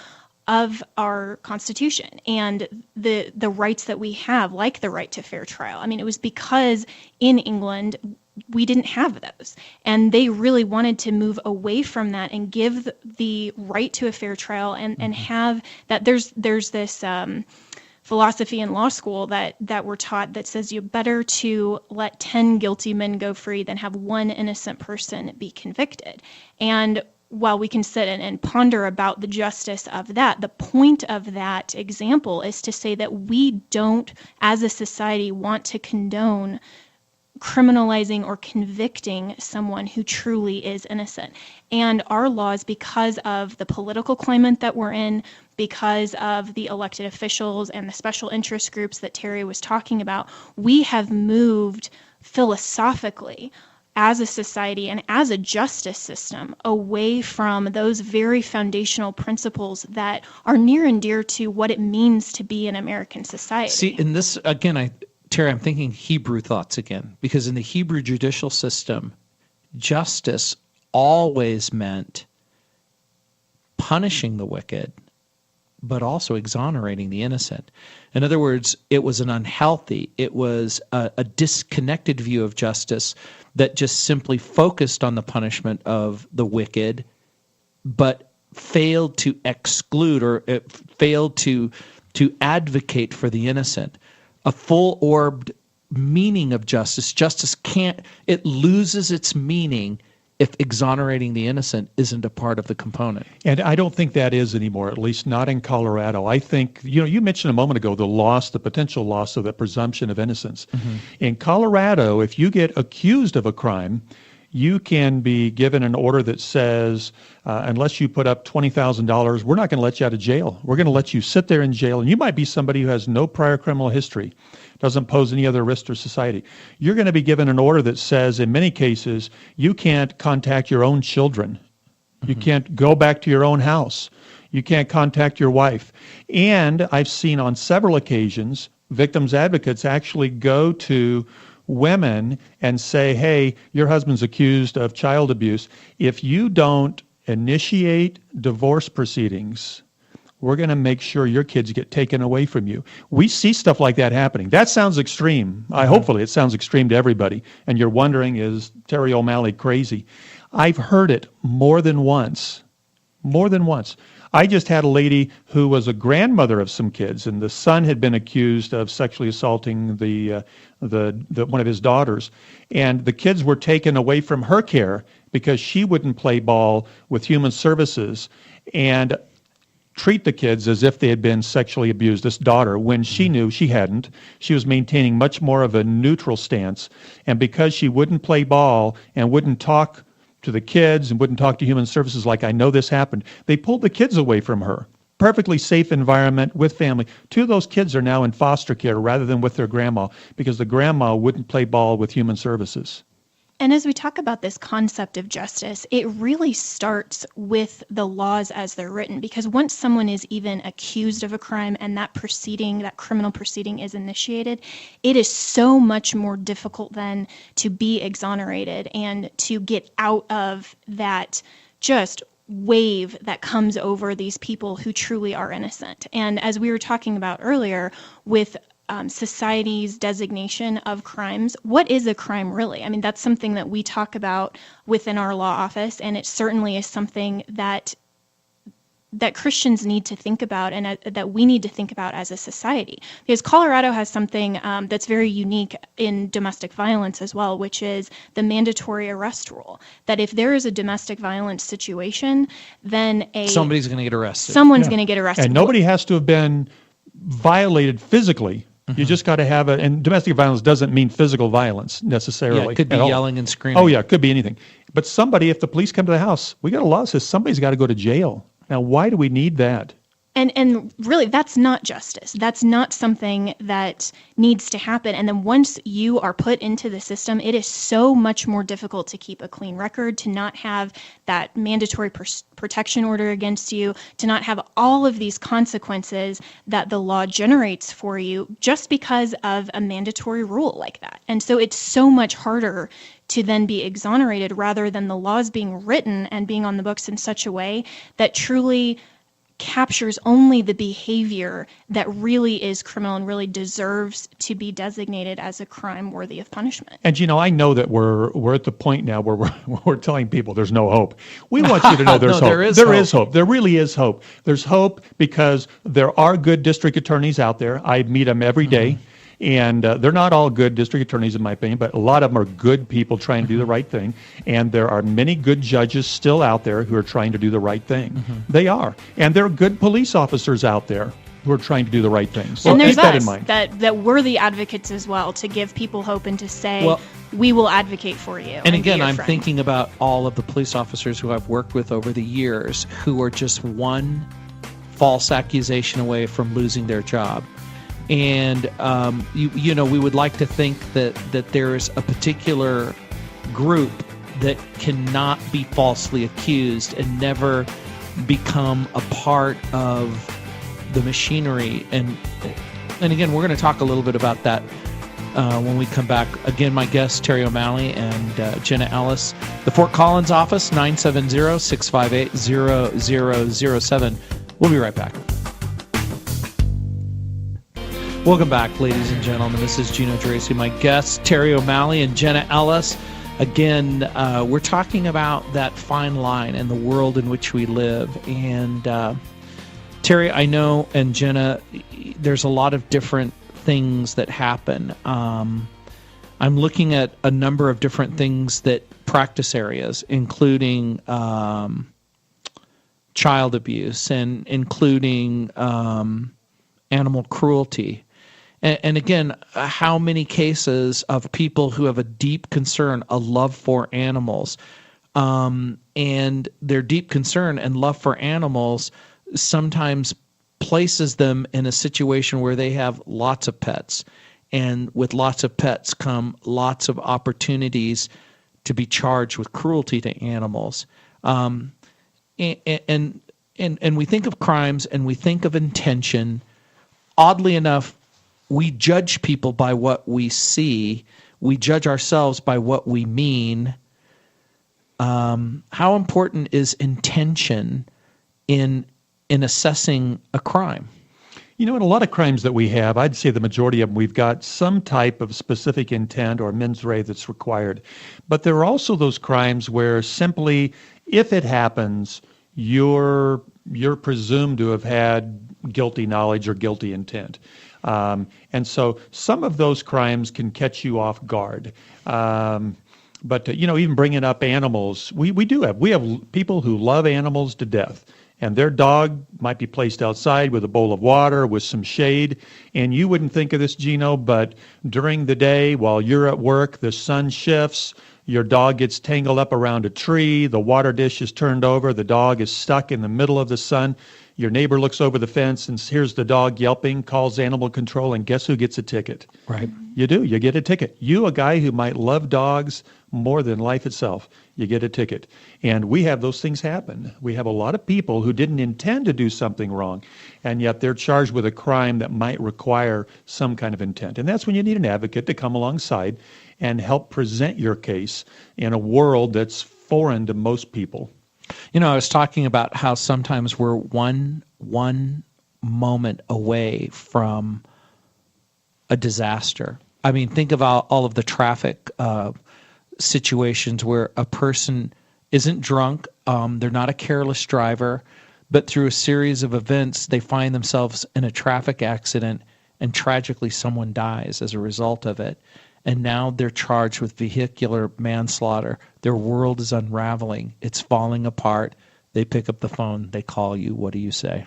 of our Constitution and the rights that we have, like the right to fair trial. I mean, it was because in England we didn't have those, and they really wanted to move away from that and give the right to a fair trial and have that. There's this philosophy in law school that we're taught that says you better to let 10 guilty men go free than have one innocent person be convicted. And while we can sit and ponder about the justice of that, the point of that example is to say that we don't, as a society, want to condone criminalizing or convicting someone who truly is innocent. And our laws, because of the political climate that we're in, because of the elected officials and the special interest groups that Terry was talking about, we have moved philosophically as a society and as a justice system away from those very foundational principles that are near and dear to what it means to be an American society. See, in this, again, Terry, I'm thinking Hebrew thoughts again, because in the Hebrew judicial system, justice always meant punishing the wicked, but also exonerating the innocent. In other words, it was an unhealthy, it was a disconnected view of justice that just simply focused on the punishment of the wicked, but failed to exclude or failed to advocate for the innocent. A full-orbed meaning of justice can't, it loses its meaning if exonerating the innocent isn't a part of the component. And I don't think that is anymore, at least not in Colorado. I think, you mentioned a moment ago the potential loss of the presumption of innocence. Mm-hmm. In Colorado, if you get accused of a crime, you can be given an order that says, unless you put up $20,000, we're not going to let you out of jail. We're going to let you sit there in jail. And you might be somebody who has no prior criminal history, doesn't pose any other risk to society. You're going to be given an order that says, in many cases, you can't contact your own children. Mm-hmm. You can't go back to your own house. You can't contact your wife. And I've seen on several occasions, victims advocates actually go to women and say, hey, your husband's accused of child abuse. If you don't initiate divorce proceedings, we're going to make sure your kids get taken away from you. We see stuff like that happening. That sounds extreme. Hopefully it sounds extreme to everybody. And you're wondering, is Terry O'Malley crazy? I've heard it more than once. More than once. I just had a lady who was a grandmother of some kids, and the son had been accused of sexually assaulting the one of his daughters, and the kids were taken away from her care because she wouldn't play ball with human services. And treat the kids as if they had been sexually abused, this daughter, when she knew she hadn't. She was maintaining much more of a neutral stance. And because she wouldn't play ball and wouldn't talk to the kids and wouldn't talk to human services like, I know this happened, they pulled the kids away from her. Perfectly safe environment with family. 2 of those kids are now in foster care rather than with their grandma because the grandma wouldn't play ball with human services. And as we talk about this concept of justice, it really starts with the laws as they're written, because once someone is even accused of a crime and that criminal proceeding is initiated, it is so much more difficult then to be exonerated and to get out of that just wave that comes over these people who truly are innocent. And as we were talking about earlier with society's designation of crimes, what is a crime really? I mean, that's something that we talk about within our law office, and it certainly is something that Christians need to think about and that we need to think about as a society. Because Colorado has something that's very unique in domestic violence as well, which is the mandatory arrest rule. That if there is a domestic violence situation, then somebody's going to get arrested. Someone's going to get arrested. And nobody has to have been violated physically. Mm-hmm. You just got to have and domestic violence doesn't mean physical violence necessarily. Yeah, it could be yelling and screaming. Oh, yeah, it could be anything. But somebody, if the police come to the house, we got a law that says somebody's got to go to jail. Now, why do we need that? And really, that's not justice. That's not something that needs to happen. And then once you are put into the system, it is so much more difficult to keep a clean record, to not have that mandatory protection order against you, to not have all of these consequences that the law generates for you just because of a mandatory rule like that. And so it's so much harder to then be exonerated rather than the laws being written and being on the books in such a way that truly captures only the behavior that really is criminal and really deserves to be designated as a crime worthy of punishment. And I know that we're at the point now where we're telling people there's no hope. We want you to know there's hope. There is hope. There really is hope. There's hope because there are good district attorneys out there. I meet them every day. And they're not all good district attorneys, in my opinion, but a lot of them are good people trying to do the right thing. And there are many good judges still out there who are trying to do the right thing. Mm-hmm. They are. And there are good police officers out there who are trying to do the right thing. So and there's keep that in mind. That we're the advocates as well, to give people hope and to say, we will advocate for you. And again, I'm thinking about all of the police officers who I've worked with over the years who are just one false accusation away from losing their job. And we would like to think that there is a particular group that cannot be falsely accused and never become a part of the machinery. And again, we're going to talk a little bit about that when we come back. Again, my guests, Terry O'Malley and Jenna Ellis. The Fort Collins office, 970-658-0007. We'll be right back. Welcome back, ladies and gentlemen. This is Gino Geraci. My guests, Terry O'Malley and Jenna Ellis. Again, we're talking about that fine line and the world in which we live. And Terry, I know, and Jenna, there's a lot of different things that happen. I'm looking at a number of different things practice areas, including child abuse and including animal cruelty. And again, how many cases of people who have a deep concern, a love for animals, and their deep concern and love for animals sometimes places them in a situation where they have lots of pets. And with lots of pets come lots of opportunities to be charged with cruelty to animals. And we think of crimes and we think of intention. Oddly enough, we judge people by what we see. We judge ourselves by what we mean. How important is intention in assessing a crime? In a lot of crimes that we have, I'd say the majority of them, we've got some type of specific intent or mens rea that's required. But there are also those crimes where simply, if it happens, you're presumed to have had guilty knowledge or guilty intent. And so some of those crimes can catch you off guard. But, even bringing up animals, we have people who love animals to death. And their dog might be placed outside with a bowl of water, with some shade. And you wouldn't think of this, Gino, but during the day while you're at work, the sun shifts, your dog gets tangled up around a tree, the water dish is turned over, the dog is stuck in the middle of the sun. Your neighbor looks over the fence and hears the dog yelping, calls animal control, and guess who gets a ticket? Right. You do. You get a ticket. You, a guy who might love dogs more than life itself, you get a ticket. And we have those things happen. We have a lot of people who didn't intend to do something wrong, and yet they're charged with a crime that might require some kind of intent. And that's when you need an advocate to come alongside and help present your case in a world that's foreign to most people. I was talking about how sometimes we're one moment away from a disaster. I mean, think of all of the traffic situations where a person isn't drunk, they're not a careless driver, but through a series of events, they find themselves in a traffic accident, and tragically someone dies as a result of it. And now they're charged with vehicular manslaughter. Their world is unraveling. It's falling apart. They pick up the phone. They call you. What do you say?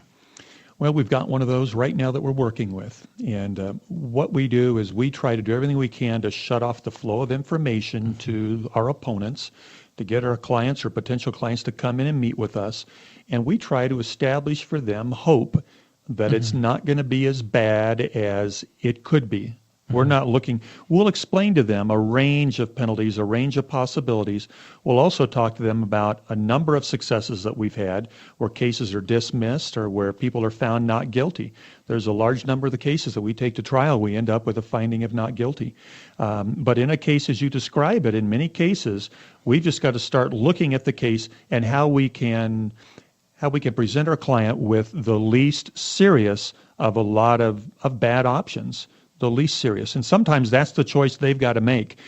Well, we've got one of those right now that we're working with. And what we do is we try to do everything we can to shut off the flow of information to our opponents, to get our clients or potential clients to come in and meet with us. And we try to establish for them hope that it's not going to be as bad as it could be. We're not looking, we'll explain to them a range of penalties, a range of possibilities. We'll also talk to them about a number of successes that we've had where cases are dismissed or where people are found not guilty. There's a large number of the cases that we take to trial, we end up with a finding of not guilty. But in a case as you describe it, in many cases, we've just got to start looking at the case and how we can present our client with the least serious of a lot of bad options. The least serious. And sometimes that's the choice they've got to make.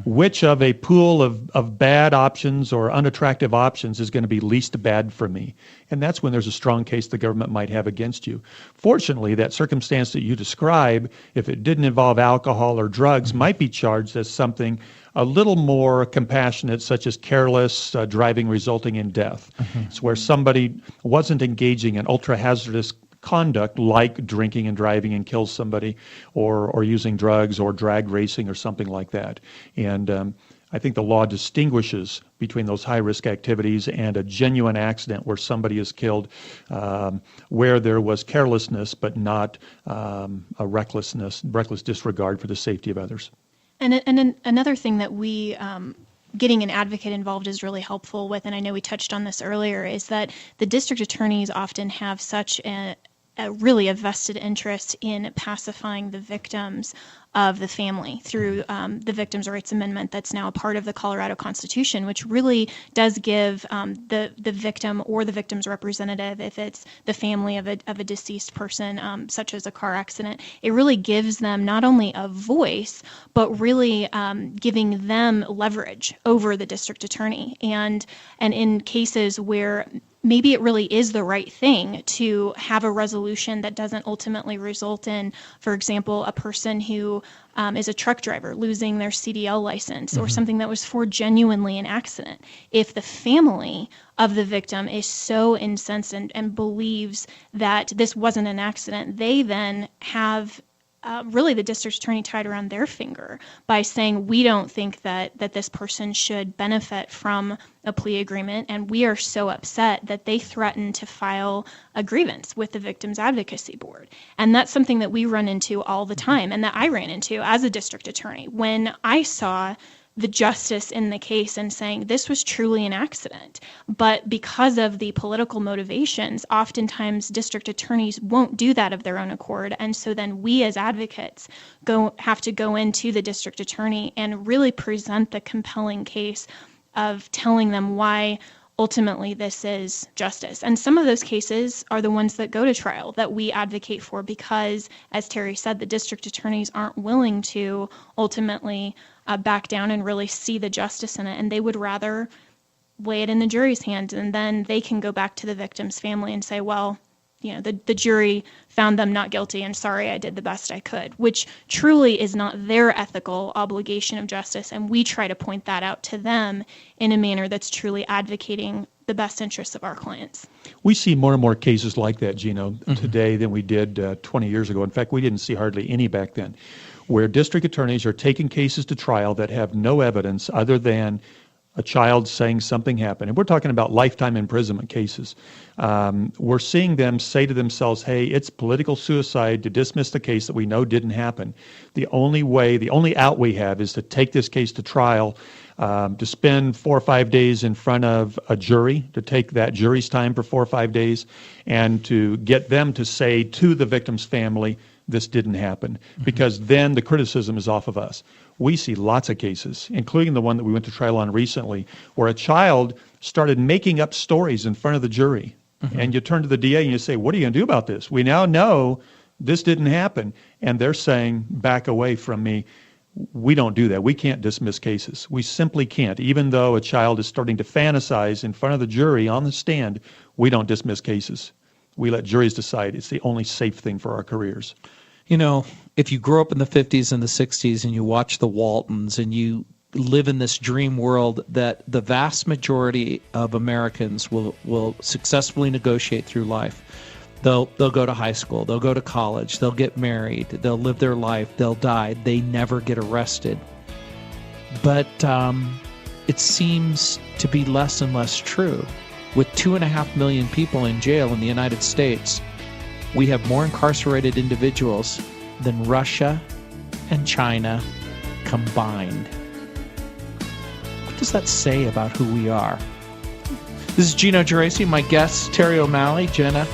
Which of a pool of bad options or unattractive options is going to be least bad for me? And that's when there's a strong case the government might have against you. Fortunately, that circumstance that you describe, if it didn't involve alcohol or drugs, might be charged as something a little more compassionate, such as careless driving resulting in death. It's where somebody wasn't engaging in ultra-hazardous conduct like drinking and driving and kills somebody or using drugs or drag racing or something like that. And I think the law distinguishes between those high-risk activities and a genuine accident where somebody is killed where there was carelessness but not a reckless disregard for the safety of others. And another thing that we getting an advocate involved is really helpful with, and I know we touched on this earlier, is that the district attorneys often have such a vested interest in pacifying the victims of the family through the Victims' Rights Amendment that's now a part of the Colorado Constitution, which really does give the victim or the victim's representative, if it's the family of a deceased person, such as a car accident, it really gives them not only a voice, but really giving them leverage over the district attorney. And in cases where maybe it really is the right thing to have a resolution that doesn't ultimately result in, for example, a person who is a truck driver losing their CDL license or something that was for genuinely an accident. If the family of the victim is so incensed and believes that this wasn't an accident, they then have really the district attorney tied around their finger by saying, we don't think that this person should benefit from a plea agreement, and we are so upset that they threaten to file a grievance with the Victims Advocacy Board. And that's something that we run into all the time, and that I ran into as a district attorney when I saw the justice in the case and saying this was truly an accident. But because of the political motivations, oftentimes district attorneys won't do that of their own accord. And so then we as advocates have to go into the district attorney and really present the compelling case of telling them why ultimately this is justice. And some of those cases are the ones that go to trial that we advocate for because, as Terry said, the district attorneys aren't willing to ultimately back down and really see the justice in it. And they would rather lay it in the jury's hands, and then they can go back to the victim's family and say, well, the jury found them not guilty and sorry, I did the best I could, which truly is not their ethical obligation of justice. And we try to point that out to them in a manner that's truly advocating the best interests of our clients. We see more and more cases like that, Gino, today than we did 20 years ago. In fact, we didn't see hardly any back then, where district attorneys are taking cases to trial that have no evidence other than a child saying something happened. And we're talking about lifetime imprisonment cases. We're seeing them say to themselves, hey, it's political suicide to dismiss the case that we know didn't happen. The only out we have is to take this case to trial, to spend 4 or 5 days in front of a jury, to take that jury's time for 4 or 5 days, and to get them to say to the victim's family, this didn't happen, because then the criticism is off of us. We see lots of cases, including the one that we went to trial on recently, where a child started making up stories in front of the jury. And you turn to the DA and you say, what are you going to do about this? We now know this didn't happen. And they're saying, back away from me. We don't do that. We can't dismiss cases. We simply can't. Even though a child is starting to fantasize in front of the jury on the stand, we don't dismiss cases. We let juries decide. It's the only safe thing for our careers. You know, if you grew up in the 50s and the 60s and you watch the Waltons and you live in this dream world that the vast majority of Americans will successfully negotiate through life. They'll go to high school, they'll go to college, they'll get married, they'll live their life, they'll die, they never get arrested. But it seems to be less and less true. With 2.5 million people in jail in the United States, we have more incarcerated individuals than Russia and China combined. What does that say about who we are? This is Gino Geraci, my guests, Terry O'Malley, Jenna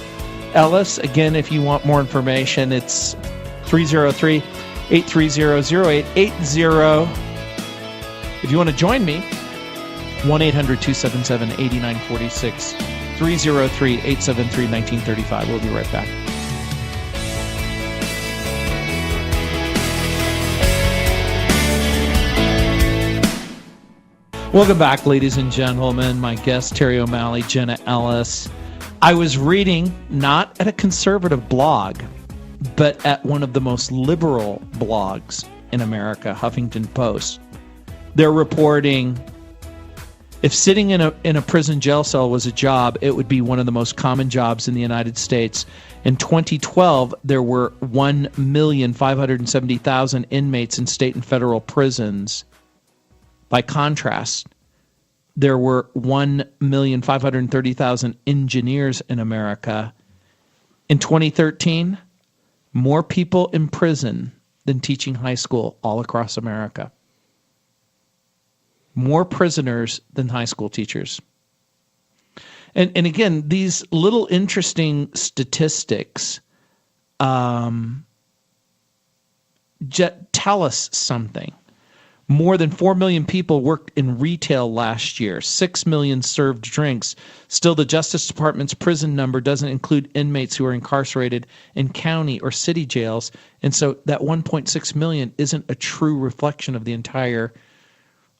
Ellis. Again, if you want more information, it's 303-830-0880. If you want to join me, 1-800-277-8946, 303-873-1935. We'll be right back. Welcome back, ladies and gentlemen. My guest, Terry O'Malley, Jenna Ellis. I was reading, not at a conservative blog, but at one of the most liberal blogs in America, Huffington Post. They're reporting, if sitting in a prison jail cell was a job, it would be one of the most common jobs in the United States. In 2012, there were 1,570,000 inmates in state and federal prisons. By contrast, there were 1,530,000 engineers in America. In 2013, more people in prison than teaching high school all across America. More prisoners than high school teachers. And again, these little interesting statistics tell us something. More than 4 million people worked in retail last year. 6 million served drinks. Still, the Justice Department's prison number doesn't include inmates who are incarcerated in county or city jails. And so that 1.6 million isn't a true reflection of the entire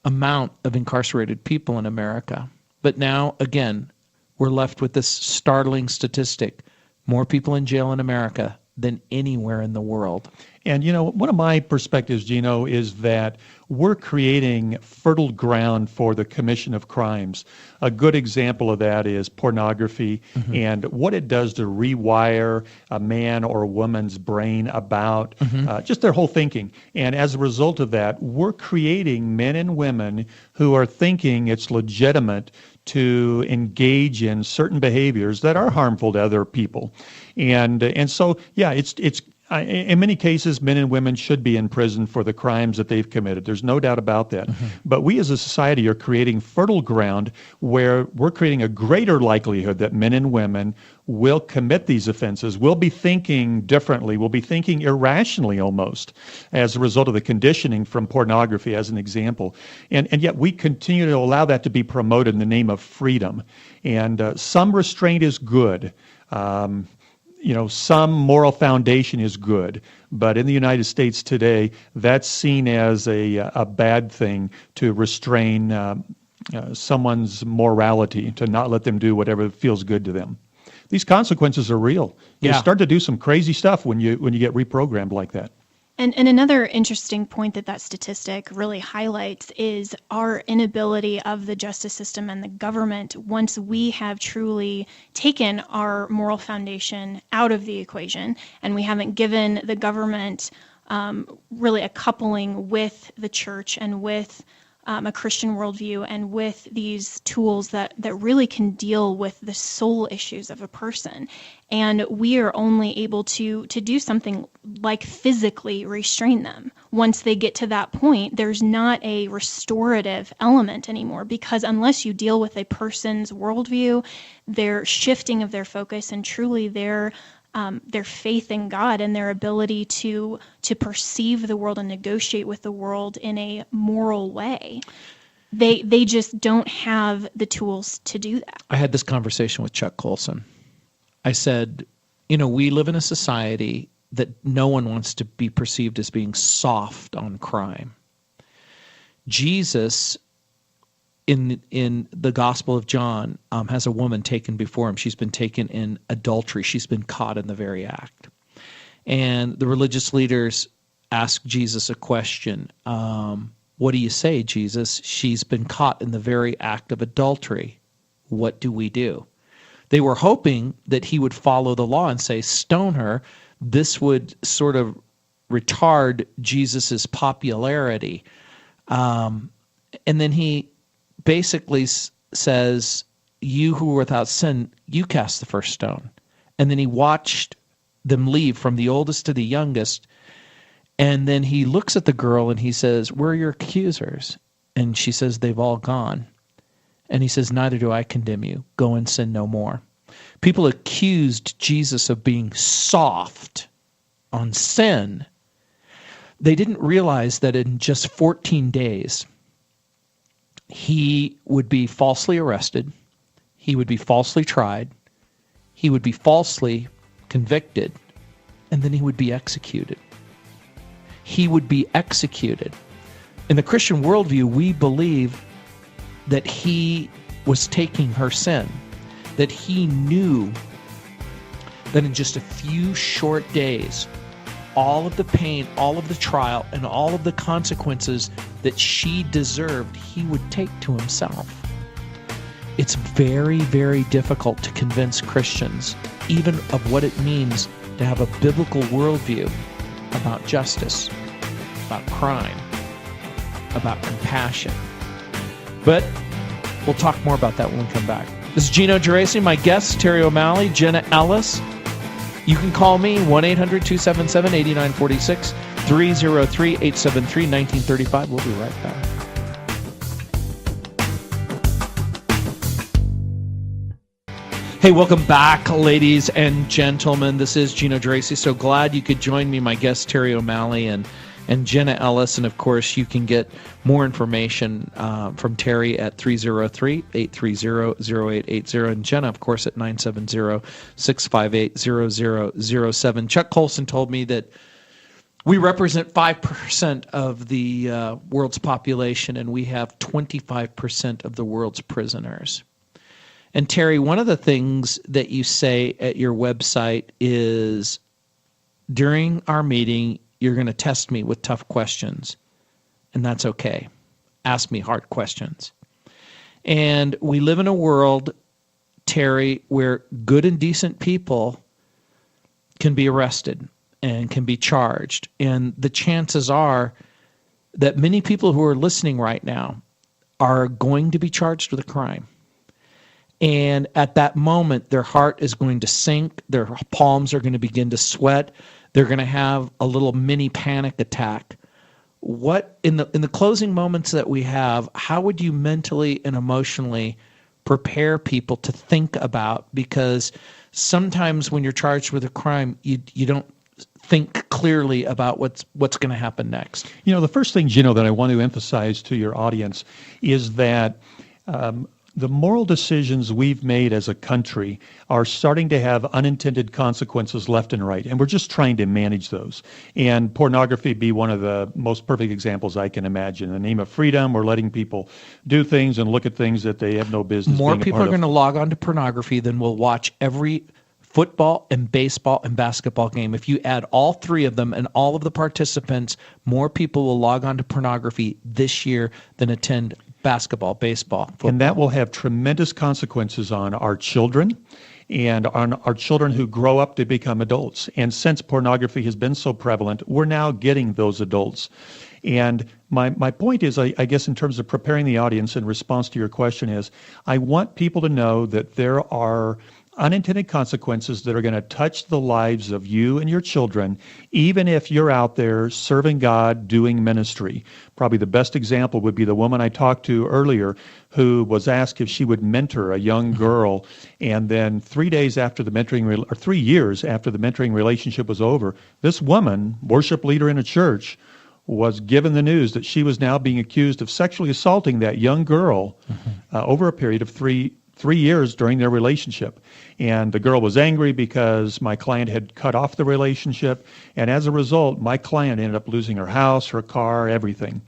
amount of incarcerated people in America. But now, again, we're left with this startling statistic. More people in jail in America than anywhere in the world. And, you know, one of my perspectives, Gino, is that we're creating fertile ground for the commission of crimes. A good example of that is pornography and what it does to rewire a man or a woman's brain about just their whole thinking. And as a result of that, we're creating men and women who are thinking it's legitimate to engage in certain behaviors that are harmful to other people. And so, yeah, it's in many cases, men and women should be in prison for the crimes that they've committed. There's no doubt about that. But we as a society are creating fertile ground where we're creating a greater likelihood that men and women will commit these offenses, will be thinking differently, will be thinking irrationally almost as a result of the conditioning from pornography as an example. And yet we continue to allow that to be promoted in the name of freedom. And some restraint is good. You know, some moral foundation is good, but in the United States today, that's seen as a bad thing to restrain someone's morality, to not let them do whatever feels good to them. these consequences are real. You Yeah. start to do some crazy stuff when you get reprogrammed like that. And another interesting point that statistic really highlights is our inability of the justice system and the government, once we have truly taken our moral foundation out of the equation and we haven't given the government really a coupling with the church and with a Christian worldview and with these tools that really can deal with the soul issues of a person. And we are only able to do something like physically restrain them. Once they get to that point, there's not a restorative element anymore, because unless you deal with a person's worldview, their shifting of their focus and truly their faith in God and their ability to perceive the world and negotiate with the world in a moral way, they just don't have the tools to do that. I had this conversation with Chuck Colson. I said, we live in a society that no one wants to be perceived as being soft on crime. Jesus, in the Gospel of John, has a woman taken before him. She's been taken in adultery. She's been caught in the very act. And the religious leaders ask Jesus a question. What do you say, Jesus? She's been caught in the very act of adultery. What do we do? They were hoping that he would follow the law and say, stone her. This would sort of retard Jesus's popularity. And then he basically says, you who are without sin, you cast the first stone. And then he watched them leave from the oldest to the youngest. And then he looks at the girl and he says, where are your accusers? And she says, they've all gone. And he says, neither do I condemn you. Go and sin no more. People accused Jesus of being soft on sin. They didn't realize that in just 14 days, he would be falsely arrested, he would be falsely tried, he would be falsely convicted, and then he would be executed. He would be executed. In the Christian worldview, we believe that he was taking her sin, that he knew that in just a few short days, all of the pain, all of the trial, and all of the consequences that she deserved, he would take to himself. It's very, very difficult to convince Christians, even of what it means to have a biblical worldview about justice, about crime, about compassion. But we'll talk more about that when we come back. This is Gino Geraci, my guest, Terry O'Malley, Jenna Ellis. You can call me, 1-800-277-8946, 303-873-1935. We'll be right back. Hey, welcome back, ladies and gentlemen. This is Gino Geraci. So glad you could join me, my guest, Terry O'Malley, and Jenna Ellis. And, of course, you can get more information from Terry at 303-830-0880. And Jenna, of course, at 970-658-0007. Chuck Colson told me that we represent 5% of the world's population, and we have 25% of the world's prisoners. And Terry, one of the things that you say at your website is, during our meeting, you're going to test me with tough questions, and that's okay. Ask me hard questions. And we live in a world, Terry, where good and decent people can be arrested and can be charged. And the chances are that many people who are listening right now are going to be charged with a crime. And at that moment, their heart is going to sink, their palms are going to begin to sweat, they're going to have a little mini panic attack. What in the closing moments that we have, how would you mentally and emotionally prepare people to think about? Because sometimes when you're charged with a crime, you don't think clearly about what's going to happen next. You know, the first thing, Gino, that I want to emphasize to your audience is that the moral decisions we've made as a country are starting to have unintended consequences left and right, and we're just trying to manage those. And pornography be one of the most perfect examples I can imagine. In the name of freedom, we're letting people do things and look at things that they have no business More being a people part are going of. to log on to pornography than will watch every football and baseball and basketball game. If you add all three of them and all of the participants, more people will log on to pornography this year than attend basketball, baseball, football. And that will have tremendous consequences on our children and on our children who grow up to become adults. And since pornography has been so prevalent, we're now getting those adults. And my point is, I guess in terms of preparing the audience in response to your question is, I want people to know that there are unintended consequences that are going to touch the lives of you and your children, even if you're out there serving God, doing ministry. Probably the best example would be the woman I talked to earlier who was asked if she would mentor a young girl, and then 3 years after the mentoring relationship was over, this woman, worship leader in a church, was given the news that she was now being accused of sexually assaulting that young girl over a period of three years during their relationship. And the girl was angry because my client had cut off the relationship. And as a result, my client ended up losing her house, her car, everything.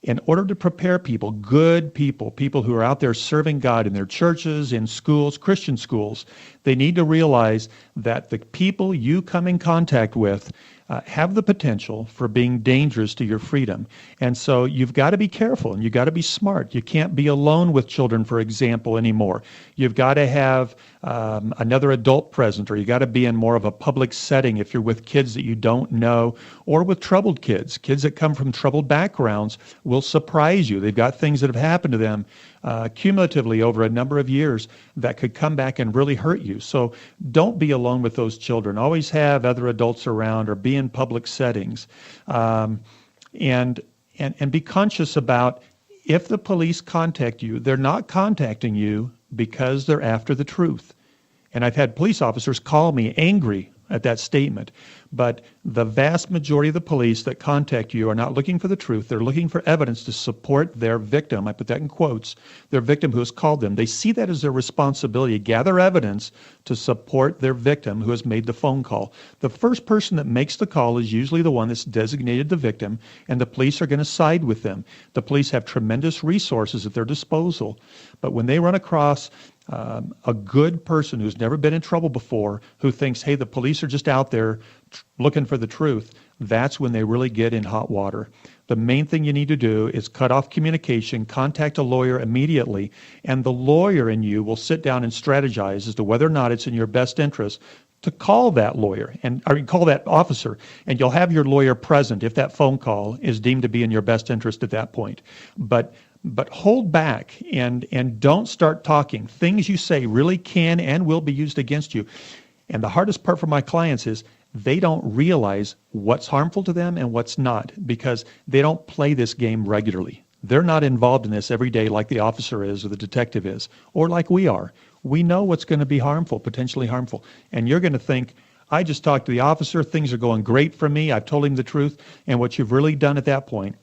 In order to prepare people, good people, people who are out there serving God in their churches, in schools, Christian schools, they need to realize that the people you come in contact with have the potential for being dangerous to your freedom. And so you've got to be careful and you've got to be smart. You can't be alone with children, for example, anymore. You've got to have another adult present, or you got to be in more of a public setting if you're with kids that you don't know, or with troubled kids. Kids that come from troubled backgrounds will surprise you. They've got things that have happened to them cumulatively over a number of years that could come back and really hurt you. So don't be alone with those children. Always have other adults around, or be in public settings. And be conscious about, if the police contact you, they're not contacting you because they're after the truth. And I've had police officers call me angry at that statement. But the vast majority of the police that contact you are not looking for the truth. They're looking for evidence to support their victim. I put that in quotes. Their victim who has called them. They see that as their responsibility to gather evidence to support their victim who has made the phone call. The first person that makes the call is usually the one that's designated the victim, and the police are going to side with them. The police have tremendous resources at their disposal. But when they run across a good person who's never been in trouble before, who thinks, hey, the police are just out there looking for the truth, that's when they really get in hot water. The main thing you need to do is cut off communication, contact a lawyer immediately, and the lawyer and you will sit down and strategize as to whether or not it's in your best interest to call that lawyer or call that officer, and you'll have your lawyer present if that phone call is deemed to be in your best interest at that point. But hold back and don't start talking. Things you say really can and will be used against you. And the hardest part for my clients is they don't realize what's harmful to them and what's not, because they don't play this game regularly. They're not involved in this every day like the officer is or the detective is, or like we are. We know what's going to be harmful, potentially harmful. And you're going to think, I just talked to the officer, things are going great for me, I've told him the truth. And what you've really done at that point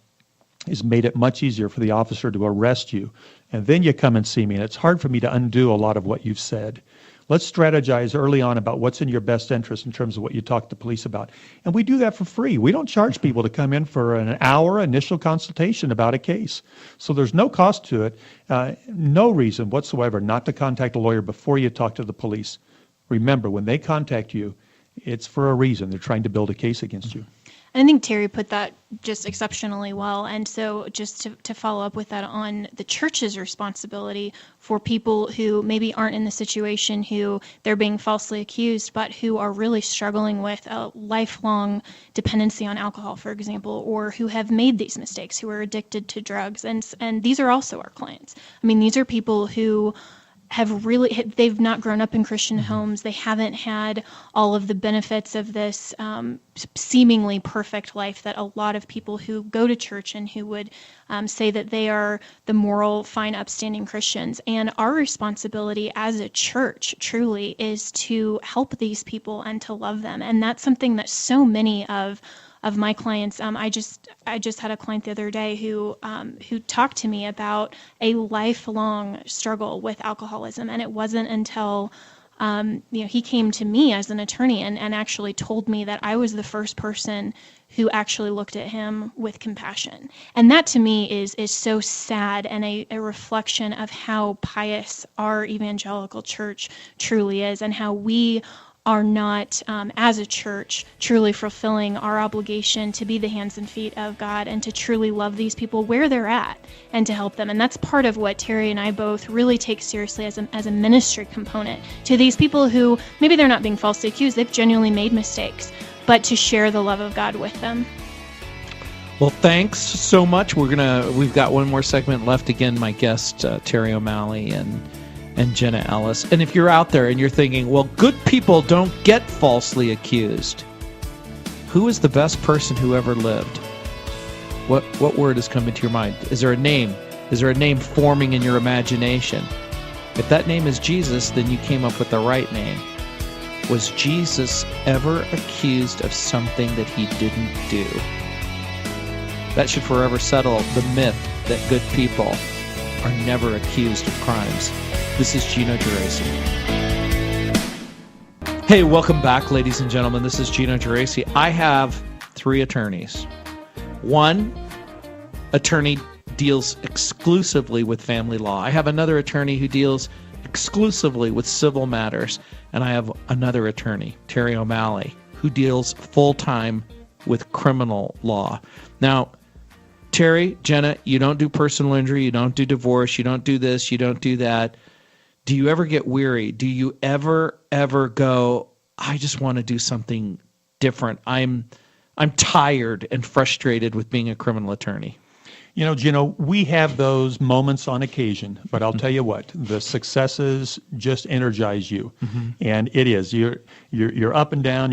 is made it much easier for the officer to arrest you. And then you come and see me, and it's hard for me to undo a lot of what you've said. Let's strategize early on about what's in your best interest in terms of what you talk to police about. And we do that for free. We don't charge people to come in for an hour initial consultation about a case. So there's no cost to it, no reason whatsoever not to contact a lawyer before you talk to the police. Remember, when they contact you, it's for a reason. They're trying to build a case against you. I think Terry put that just exceptionally well. And so just to follow up with that on the church's responsibility for people who maybe aren't in the situation, who they're being falsely accused, but who are really struggling with a lifelong dependency on alcohol, for example, or who have made these mistakes, who are addicted to drugs. And these are also our clients. I mean, these are people who they've not grown up in Christian homes. They haven't had all of the benefits of this seemingly perfect life that a lot of people who go to church and who would say that they are the moral, fine, upstanding Christians. And our responsibility as a church truly is to help these people and to love them. And that's something that so many of my clients, I just had a client the other day who talked to me about a lifelong struggle with alcoholism, and it wasn't until he came to me as an attorney and actually told me that I was the first person who actually looked at him with compassion. And that to me is so sad and a reflection of how pious our evangelical church truly is, and how we are not, as a church, truly fulfilling our obligation to be the hands and feet of God and to truly love these people where they're at and to help them. And that's part of what Terry and I both really take seriously as a ministry component to these people who maybe they're not being falsely accused, they've genuinely made mistakes, but to share the love of God with them. Well, thanks so much. We've got one more segment left. Again, my guest, Terry O'Malley and Jenna Ellis. And if you're out there and you're thinking, well, good people don't get falsely accused, who is the best person who ever lived? What word is coming to your mind? Is there a name? Is there a name forming in your imagination? If that name is Jesus, then you came up with the right name. Was Jesus ever accused of something that he didn't do? That should forever settle the myth that good people are never accused of crimes. This is Gino Geraci. Hey, welcome back, ladies and gentlemen. This is Gino Geraci. I have 3 attorneys. One attorney deals exclusively with family law. I have another attorney who deals exclusively with civil matters. And I have another attorney, Terry O'Malley, who deals full-time with criminal law. Now, Terry, Jenna, you don't do personal injury, you don't do divorce, you don't do this, you don't do that. Do you ever get weary? Do you ever go, I just want to do something different? I'm tired and frustrated with being a criminal attorney. You know, Gino, we have those moments on occasion, but I'll tell you what, the successes just energize you. Mm-hmm. And it is. You're up and down,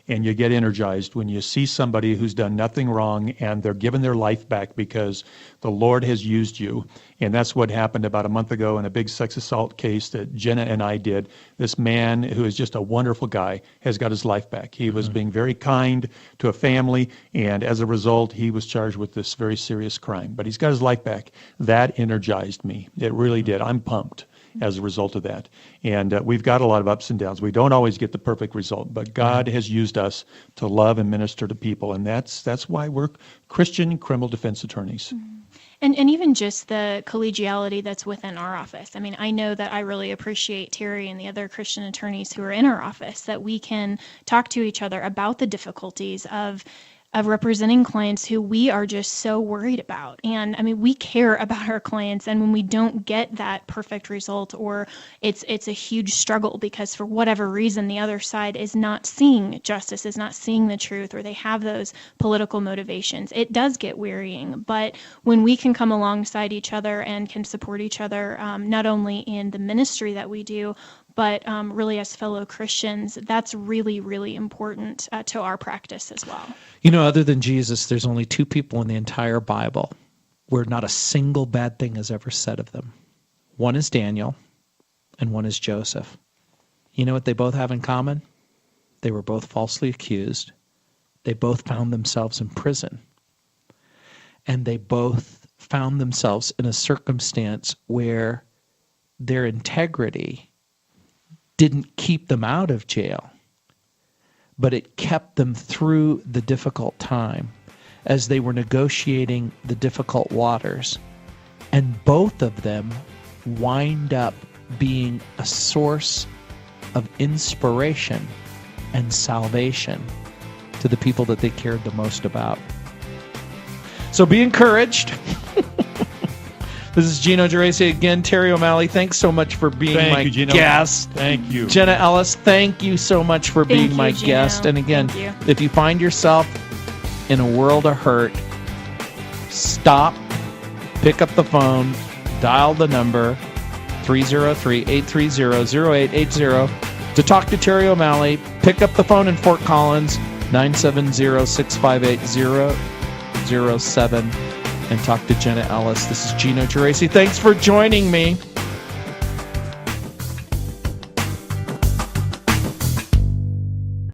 and you get energized when you see somebody who's done nothing wrong and they're given their life back because the Lord has used you. And that's what happened about a month ago in a big sex assault case that Jenna and I did. This man, who is just a wonderful guy, has got his life back. He was being very kind to a family, and as a result, he was charged with this very serious crime. But he's got his life back. That energized me. It really did. I'm pumped as a result of that. And we've got a lot of ups and downs. We don't always get the perfect result, but God has used us to love and minister to people, and that's why we're Christian criminal defense attorneys. Mm-hmm. And even just the collegiality that's within our office. I mean, I know that I really appreciate Terry and the other Christian attorneys who are in our office, that we can talk to each other about the difficulties of representing clients who we are just so worried about. And I mean, we care about our clients, and when we don't get that perfect result, or it's a huge struggle because for whatever reason the other side is not seeing justice, is not seeing the truth, or they have those political motivations, it does get wearying. But when we can come alongside each other and can support each other, not only in the ministry that we do, but really as fellow Christians, that's really, really important to our practice as well. You know, other than Jesus, there's only 2 people in the entire Bible where not a single bad thing is ever said of them. One is Daniel, and one is Joseph. You know what they both have in common? They were both falsely accused. They both found themselves in prison. And they both found themselves in a circumstance where their integrity didn't keep them out of jail, but it kept them through the difficult time as they were negotiating the difficult waters. And both of them wind up being a source of inspiration and salvation to the people that they cared the most about. So be encouraged. This is Gino Geraci again. Terry O'Malley, thanks so much for being my guest. Thank you. Jenna Ellis, thank you so much for being my guest. And again, if you find yourself in a world of hurt, stop, pick up the phone, dial the number 303-830-0880 to talk to Terry O'Malley. Pick up the phone in Fort Collins, 970-658-007. and talk to Jenna Ellis. This is Gino Geraci. Thanks for joining me.